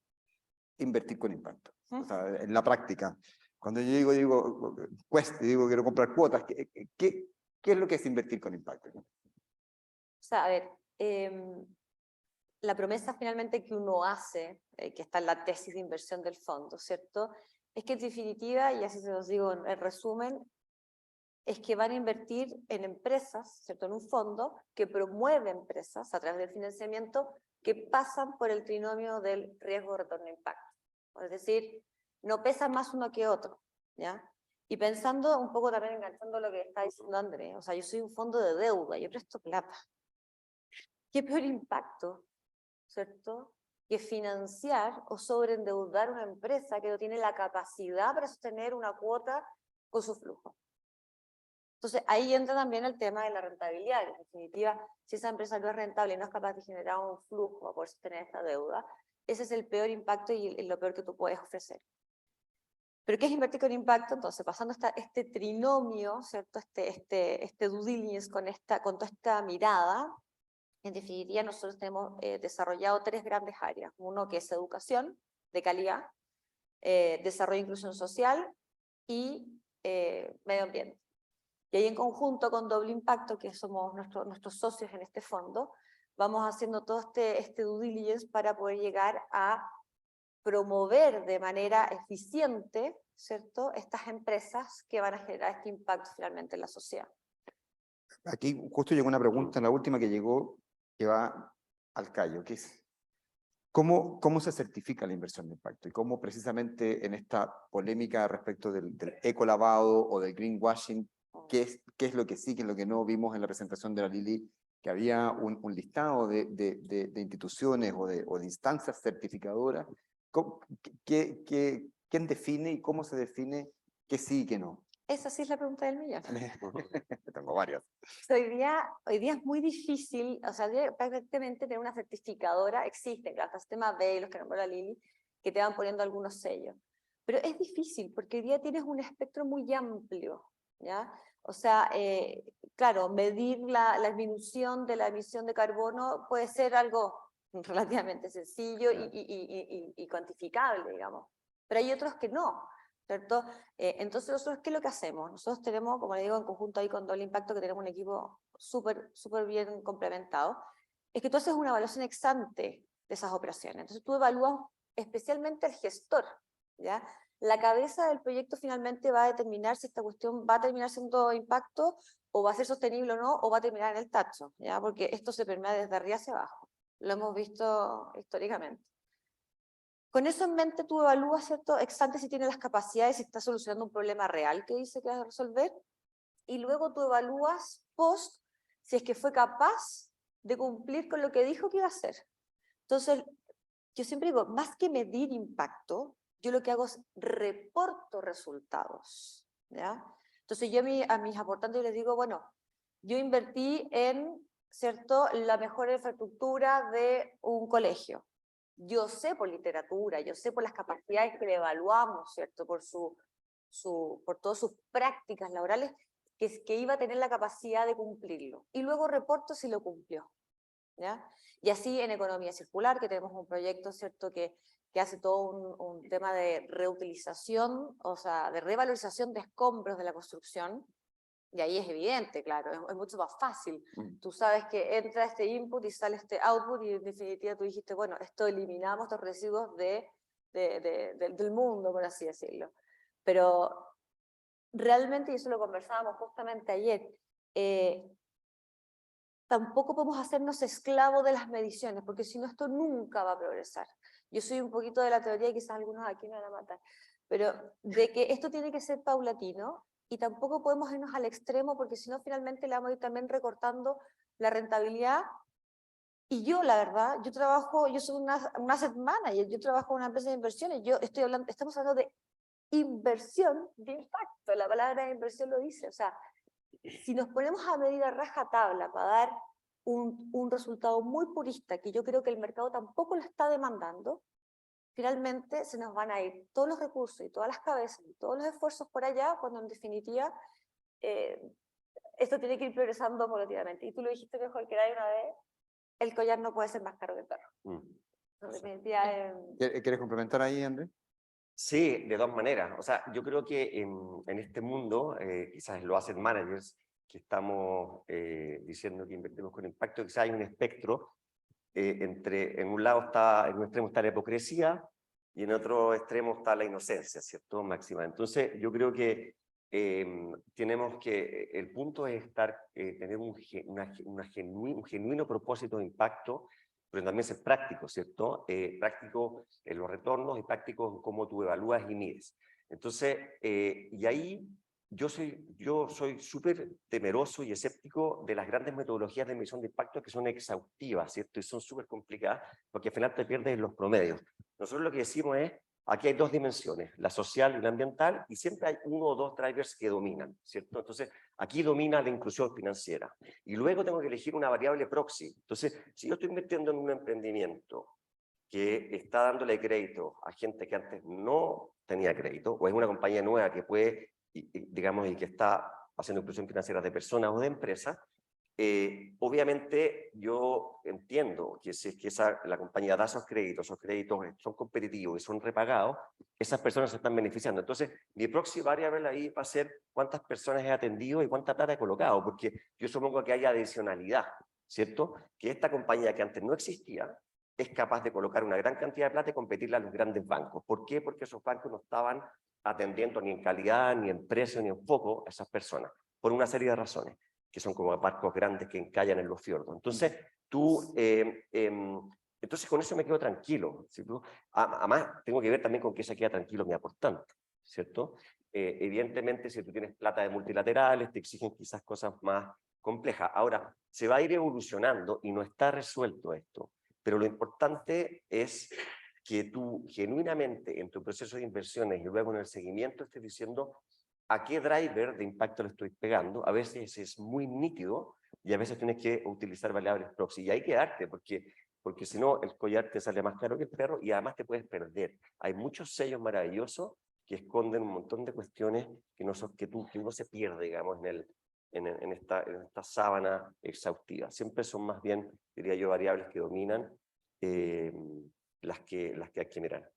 invertir con impacto? O sea, en la práctica, cuando yo digo quiero comprar cuotas, ¿qué es lo que es invertir con impacto? O sea, a ver, la promesa finalmente que uno hace, que está en la tesis de inversión del fondo, ¿cierto?, es que en definitiva, y así se los digo en resumen, es que van a invertir en empresas, ¿cierto?, en un fondo que promueve empresas a través del financiamiento que pasan por el trinomio del riesgo-retorno-impacto. Es decir, no pesan más uno que otro, ¿ya? Y pensando un poco también, enganchando lo que está diciendo Andrés, o sea, yo soy un fondo de deuda, yo presto plata. ¿Qué peor impacto, cierto?, que financiar o sobreendeudar una empresa que no tiene la capacidad para sostener una cuota con su flujo? Entonces, ahí entra también el tema de la rentabilidad. En definitiva, si esa empresa no es rentable y no es capaz de generar un flujo para poder sostener esta deuda, ese es el peor impacto y lo peor que tú puedes ofrecer. ¿Pero qué es invertir con impacto? Entonces, pasando este trinomio, ¿cierto?, este due diligence con toda esta mirada, en definitiva, nosotros tenemos desarrollado 3 grandes áreas. Uno que es educación de calidad, desarrollo e inclusión social y medio ambiente. Y ahí en conjunto con Doble Impacto, que somos nuestros socios en este fondo, vamos haciendo todo este due diligence para poder llegar a promover de manera eficiente, ¿cierto?, estas empresas que van a generar este impacto finalmente en la sociedad. Aquí justo llegó una pregunta, la última que llegó, que va al callo, que es ¿cómo se certifica la inversión de impacto? Y cómo precisamente en esta polémica respecto del ecolavado o del greenwashing, ¿qué es lo que sí, qué es lo que no? Vimos en la presentación de la Lili que había un listado de instituciones o de instancias certificadoras. ¿Quién define y cómo se define qué sí y qué no? Esa sí es la pregunta del millón. Tengo varias. Hoy día es muy difícil, o sea, prácticamente tener una certificadora, existe, claro, el sistema B, los que nombró la Lili, que te van poniendo algunos sellos. Pero es difícil, porque hoy día tienes un espectro muy amplio, ¿ya? O sea, claro, medir la disminución de la emisión de carbono puede ser algo relativamente sencillo y cuantificable, digamos. Pero hay otros que no, ¿cierto? Entonces nosotros, ¿qué es lo que hacemos? Nosotros tenemos, como le digo, en conjunto ahí con Doble Impacto, que tenemos un equipo súper bien complementado, es que tú haces una evaluación ex ante de esas operaciones. Entonces tú evalúas especialmente al gestor, ¿ya? La cabeza del proyecto finalmente va a determinar si esta cuestión va a terminar siendo impacto, o va a ser sostenible o no, o va a terminar en el tacho, ¿ya? Porque esto se permea desde arriba hacia abajo. Lo hemos visto históricamente. Con eso en mente tú evalúas, ¿cierto?, ex ante si tiene las capacidades, si está solucionando un problema real que dice que vas a resolver, y luego tú evalúas post si es que fue capaz de cumplir con lo que dijo que iba a hacer. Entonces, yo siempre digo, más que medir impacto, yo lo que hago es reporto resultados, ¿ya? Entonces yo a mis aportantes les digo, bueno, yo invertí en, ¿cierto?, la mejor infraestructura de un colegio. Yo sé por literatura, yo sé por las capacidades que le evaluamos, ¿cierto?, por todas sus prácticas laborales, que iba a tener la capacidad de cumplirlo. Y luego reporto si lo cumplió, ¿ya? Y así en economía circular, que tenemos un proyecto, ¿cierto?, que hace todo un tema de reutilización, o sea, de revalorización de escombros de la construcción, y ahí es evidente, claro, es mucho más fácil. Tú sabes que entra este input y sale este output, y en definitiva tú dijiste, bueno, esto eliminamos estos residuos del mundo, por así decirlo. Pero realmente, y eso lo conversábamos justamente ayer, tampoco podemos hacernos esclavos de las mediciones, porque si no esto nunca va a progresar. Yo soy un poquito de la teoría, y quizás algunos aquí me van a matar, pero de que esto tiene que ser paulatino, y tampoco podemos irnos al extremo, porque si no finalmente le vamos a ir también recortando la rentabilidad. Y yo, la verdad, yo soy una asset manager, yo trabajo en una empresa de inversiones, estamos hablando de inversión de impacto, la palabra inversión lo dice, o sea, si nos ponemos a medir a rajatabla para dar un resultado muy purista, que yo creo que el mercado tampoco lo está demandando, finalmente se nos van a ir todos los recursos y todas las cabezas y todos los esfuerzos por allá, cuando en definitiva esto tiene que ir progresando paulatinamente. Y tú lo dijiste mejor que nadie una vez, el collar no puede ser más caro que el perro. En definitiva, ¿Quieres complementar ahí, Andrés? Sí, de dos maneras. O sea, yo creo que en este mundo, quizás los asset managers que estamos diciendo que invertimos con impacto, quizás hay un espectro en un lado en un extremo está la hipocresía y en otro extremo está la inocencia, ¿cierto? Máxima. Entonces, yo creo que tenemos que, el punto es tener un genuino propósito de impacto, pero también ser práctico, ¿cierto? Práctico en los retornos y práctico en cómo tú evalúas y mides. Entonces, y ahí yo soy súper temeroso y escéptico de las grandes metodologías de medición de impacto que son exhaustivas, ¿cierto? Y son súper complicadas porque al final te pierdes en los promedios. Nosotros lo que decimos es, aquí hay dos dimensiones, la social y la ambiental, y siempre hay uno o dos drivers que dominan, ¿cierto? Entonces, aquí domina la inclusión financiera. Y luego tengo que elegir una variable proxy. Entonces, si yo estoy invirtiendo en un emprendimiento que está dándole crédito a gente que antes no tenía crédito, o es una compañía nueva que puede, digamos, y que está haciendo inclusión financiera de personas o de empresas, obviamente yo entiendo que si es que la compañía da esos créditos son competitivos y son repagados, esas personas se están beneficiando. Entonces, mi próxima variable ahí va a ser cuántas personas he atendido y cuánta plata he colocado, porque yo supongo que hay adicionalidad, ¿cierto? Que esta compañía que antes no existía es capaz de colocar una gran cantidad de plata y competirle a los grandes bancos. ¿Por qué? Porque esos bancos no estaban atendiendo ni en calidad, ni en precio, ni en foco a esas personas, por una serie de razones, que son como barcos grandes que encallan en los fiordos. Entonces, entonces con eso me quedo tranquilo, ¿cierto? Además, tengo que ver también con qué se queda tranquilo mi aportante, ¿cierto? Evidentemente, si tú tienes plata de multilaterales, te exigen quizás cosas más complejas. Ahora, se va a ir evolucionando y no está resuelto esto, pero lo importante es que tú genuinamente en tu proceso de inversiones y luego en el seguimiento estés diciendo a qué driver de impacto le estoy pegando. A veces es muy nítido y a veces tienes que utilizar variables proxy. Y hay que darte, porque si no, el collar te sale más caro que el perro y además te puedes perder. Hay muchos sellos maravillosos que esconden un montón de cuestiones que uno se pierde, digamos, en esta sábana exhaustiva. Siempre son más bien, diría yo, variables que dominan las que hay que mirar.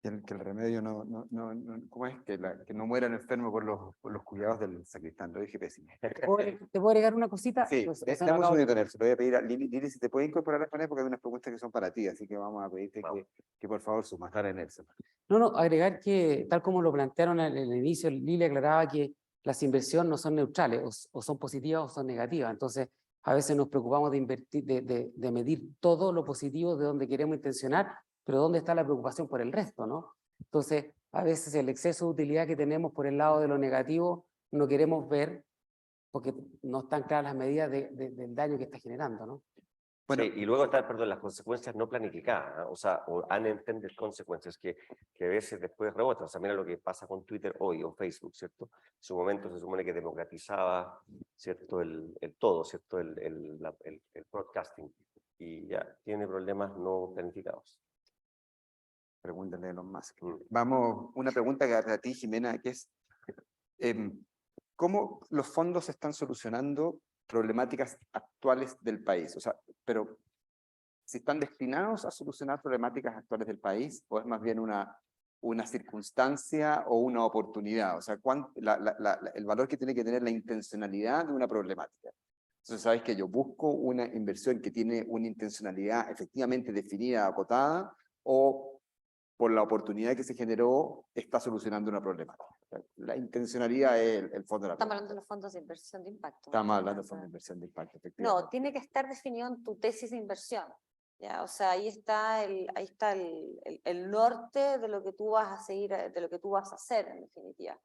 Que el remedio ¿cómo es? Que no muera el enfermo por los cuidados del sacristán. Lo dije pésimo. ¿Te puedo agregar una cosita? Sí, Pues, damos un minuto, Nelson. Le voy a pedir a Lili, si te puede incorporar a poner porque hay unas preguntas que son para ti, así que vamos a pedirte que por favor sumas. Dale, Nelson. No, agregar que tal como lo plantearon en el inicio, Lili aclaraba que las inversiones no son neutrales, o son positivas o son negativas. Entonces, a veces nos preocupamos de invertir, de medir todo lo positivo de donde queremos intencionar, pero ¿dónde está la preocupación por el resto, no? Entonces, a veces el exceso de utilidad que tenemos por el lado de lo negativo no queremos ver porque no están claras las medidas del daño que está generando, ¿no? Bueno, sí, y luego están, perdón, las consecuencias no planificadas, ¿eh? O sea, o unintended consequences que a veces después rebotan. O sea, mira lo que pasa con Twitter hoy o Facebook, ¿cierto? En su momento se supone que democratizaba, ¿cierto? El todo, ¿cierto? El broadcasting. Y ya tiene problemas no planificados. Pregúntale a Elon Musk. Vamos, una pregunta que a ti, Jimena, que es ¿cómo los fondos están solucionando problemáticas actuales del país? O sea, pero si están destinados a solucionar problemáticas actuales del país, o es más bien una circunstancia o una oportunidad. O sea, el valor que tiene que tener la intencionalidad de una problemática. Entonces, sabes que yo busco una inversión que tiene una intencionalidad efectivamente definida, acotada, o por la oportunidad que se generó, está solucionando una problemática. La intencionalidad es el fondo de la Estamos hablando de los fondos de inversión de impacto. Estamos hablando de fondos de inversión de impacto, efectivamente. No, tiene que estar definido en tu tesis de inversión. ¿Ya? O sea, ahí está el norte de lo que tú vas a seguir, de lo que tú vas a hacer, en definitiva.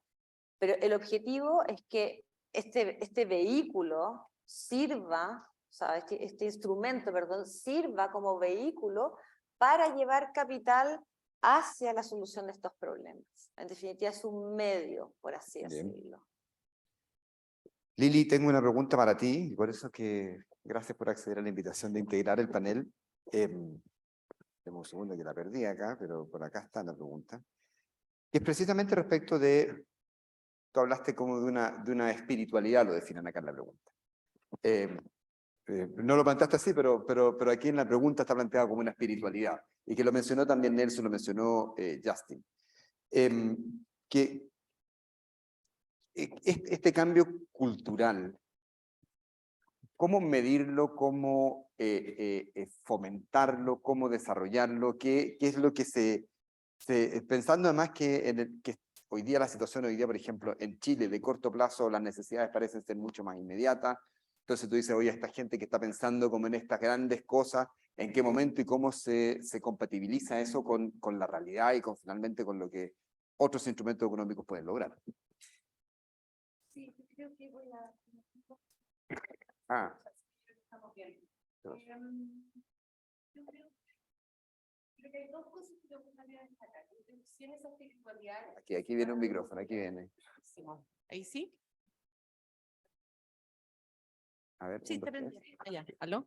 Pero el objetivo es que este vehículo sirva, o sea, este instrumento, perdón, sirva como vehículo para llevar capital hacia la solución de estos problemas. En definitiva, es un medio, por así decirlo. Lili, tengo una pregunta para ti, y por eso que gracias por acceder a la invitación de integrar el panel. Tengo un segundo que la perdí acá, pero por acá está la pregunta. Que es precisamente respecto de, tú hablaste como de una espiritualidad, lo definen acá en la pregunta. No lo planteaste así, pero aquí en la pregunta está planteado como una espiritualidad, y que lo mencionó también Nelson, lo mencionó Justin. Que este cambio cultural, ¿cómo medirlo, cómo fomentarlo, cómo desarrollarlo? ¿Qué es lo que pensando además que hoy día la situación, por ejemplo, en Chile, de corto plazo, las necesidades parecen ser mucho más inmediatas. Entonces tú dices, oye, esta gente que está pensando como en estas grandes cosas, ¿en qué momento y cómo se compatibiliza eso con la realidad y finalmente con lo que otros instrumentos económicos pueden lograr? Sí, creo que voy a... Estamos bien. Yo creo que hay dos cosas que me gustaría destacar. Introducciones a espiritualidad. Aquí viene un micrófono, aquí viene. Ahí sí. A ver, Sí, te prende. Allá, ¿aló?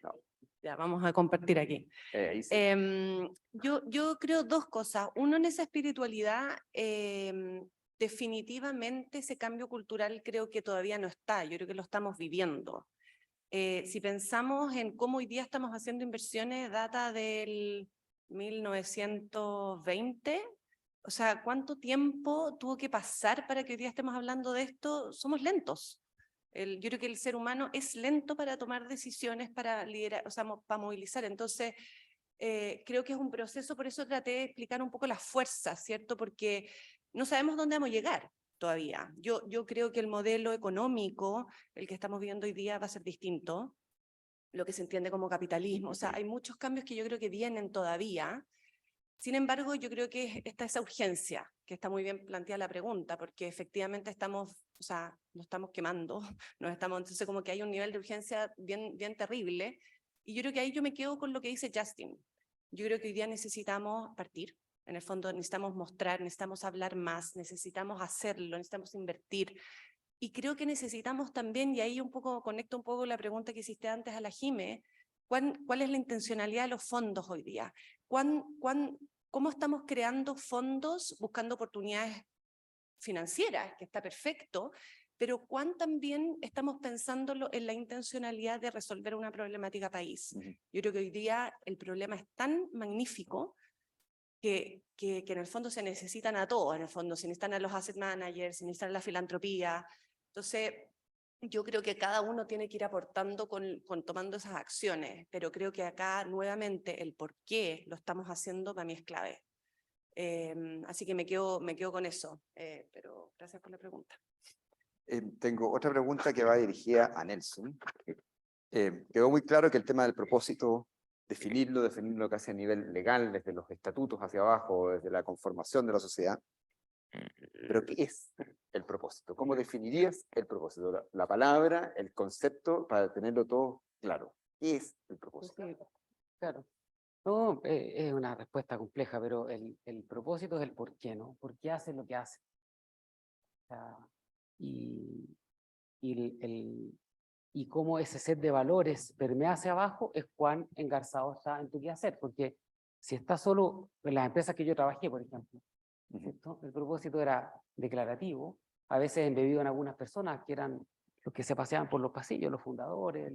No. Ya, vamos a compartir aquí. Ahí sí. Yo creo dos cosas. Uno, en esa espiritualidad, definitivamente ese cambio cultural creo que todavía no está. Yo creo que lo estamos viviendo. Si pensamos en cómo hoy día estamos haciendo inversiones, data del 1920. O sea, ¿cuánto tiempo tuvo que pasar para que hoy día estemos hablando de esto? Somos lentos. Yo creo que el ser humano es lento para tomar decisiones, para liderar, o sea, para movilizar. Entonces, creo que es un proceso, por eso traté de explicar un poco las fuerzas, ¿cierto? Porque no sabemos dónde vamos a llegar todavía. Yo creo que el modelo económico, el que estamos viendo hoy día, va a ser distinto, lo que se entiende como capitalismo. O sea, hay muchos cambios que yo creo que vienen todavía. Sin embargo, yo creo que está esa urgencia, que está muy bien planteada la pregunta, porque efectivamente estamos, o sea, nos estamos quemando, entonces como que hay un nivel de urgencia bien terrible, y yo creo que ahí yo me quedo con lo que dice Justin. Yo creo que hoy día necesitamos partir, en el fondo necesitamos mostrar, necesitamos hablar más, necesitamos hacerlo, necesitamos invertir, y creo que necesitamos también, y ahí un poco conecto un poco la pregunta que hiciste antes a la Jime, ¿cuál es la intencionalidad de los fondos hoy día? ¿Cómo estamos creando fondos buscando oportunidades financieras, que está perfecto, pero cuán también estamos pensando en la intencionalidad de resolver una problemática país? Yo creo que hoy día el problema es tan magnífico que en el fondo se necesitan a todos, en el fondo se necesitan a los asset managers, se necesitan a la filantropía. Entonces, yo creo que cada uno tiene que ir aportando tomando esas acciones, pero creo que acá nuevamente el por qué lo estamos haciendo para mí es clave. Así que me quedo con eso, pero gracias por la pregunta. Tengo otra pregunta que va dirigida a Nelson. Quedó muy claro que el tema del propósito, definirlo casi a nivel legal, desde los estatutos hacia abajo, desde la conformación de la sociedad. Pero ¿qué es el propósito? ¿Cómo definirías el propósito? La palabra, el concepto, para tenerlo todo claro. ¿Qué es el propósito? Sí, claro. No, es una respuesta compleja, pero el propósito es el por qué, ¿no? ¿Por qué hace lo que hace? O sea, y cómo ese set de valores permea hacia abajo es cuán engarzado está en tu quehacer, porque si está solo en las empresas que yo trabajé, por ejemplo, ¿cierto? El propósito era declarativo, a veces embebido en algunas personas que eran los que se paseaban por los pasillos, los fundadores,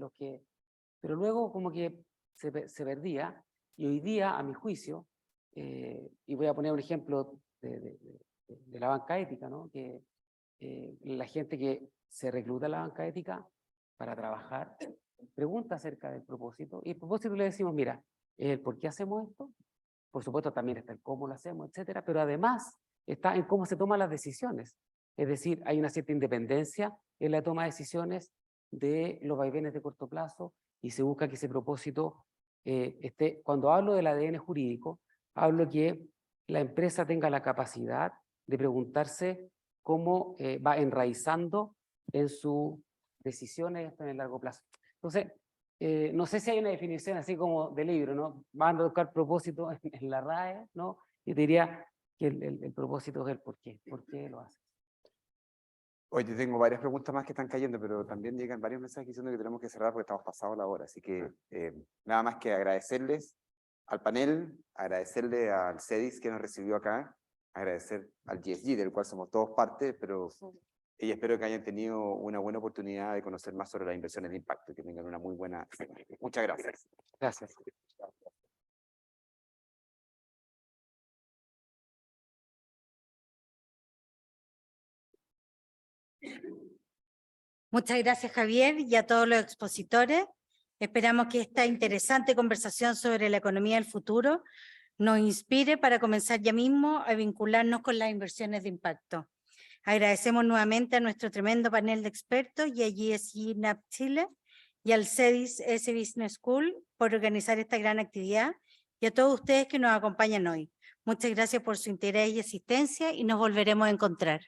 pero luego como que se perdía, y hoy día, a mi juicio, y voy a poner un ejemplo de la banca ética, ¿no? Que la gente que se recluta en la banca ética para trabajar, pregunta acerca del propósito, y el propósito le decimos, mira, el por qué hacemos esto, por supuesto también está el cómo lo hacemos, etcétera, pero además está en cómo se toman las decisiones, es decir, hay una cierta independencia en la toma de decisiones de los vaivenes de corto plazo, y se busca que ese propósito esté, cuando hablo del ADN jurídico, hablo que la empresa tenga la capacidad de preguntarse cómo va enraizando en sus decisiones en el largo plazo. Entonces, no sé si hay una definición así como de libro, ¿no? Van a buscar propósito en la RAE, ¿no? Y te diría que el propósito es el por qué lo haces. Oye, tengo varias preguntas más que están cayendo, pero también llegan varios mensajes diciendo que tenemos que cerrar porque estamos pasados la hora. Así que nada más que agradecerles al panel, agradecerle al CEDIS que nos recibió acá, agradecer al GSG, del cual somos todos parte, pero y espero que hayan tenido una buena oportunidad de conocer más sobre las inversiones de impacto y que tengan una muy buena semana. Muchas gracias. Gracias. Muchas gracias, Javier, y a todos los expositores. Esperamos que esta interesante conversación sobre la economía del futuro nos inspire para comenzar ya mismo a vincularnos con las inversiones de impacto. Agradecemos nuevamente a nuestro tremendo panel de expertos y a GSG NAP Chile y al CEDIS S Business School por organizar esta gran actividad, y a todos ustedes que nos acompañan hoy. Muchas gracias por su interés y asistencia, y nos volveremos a encontrar.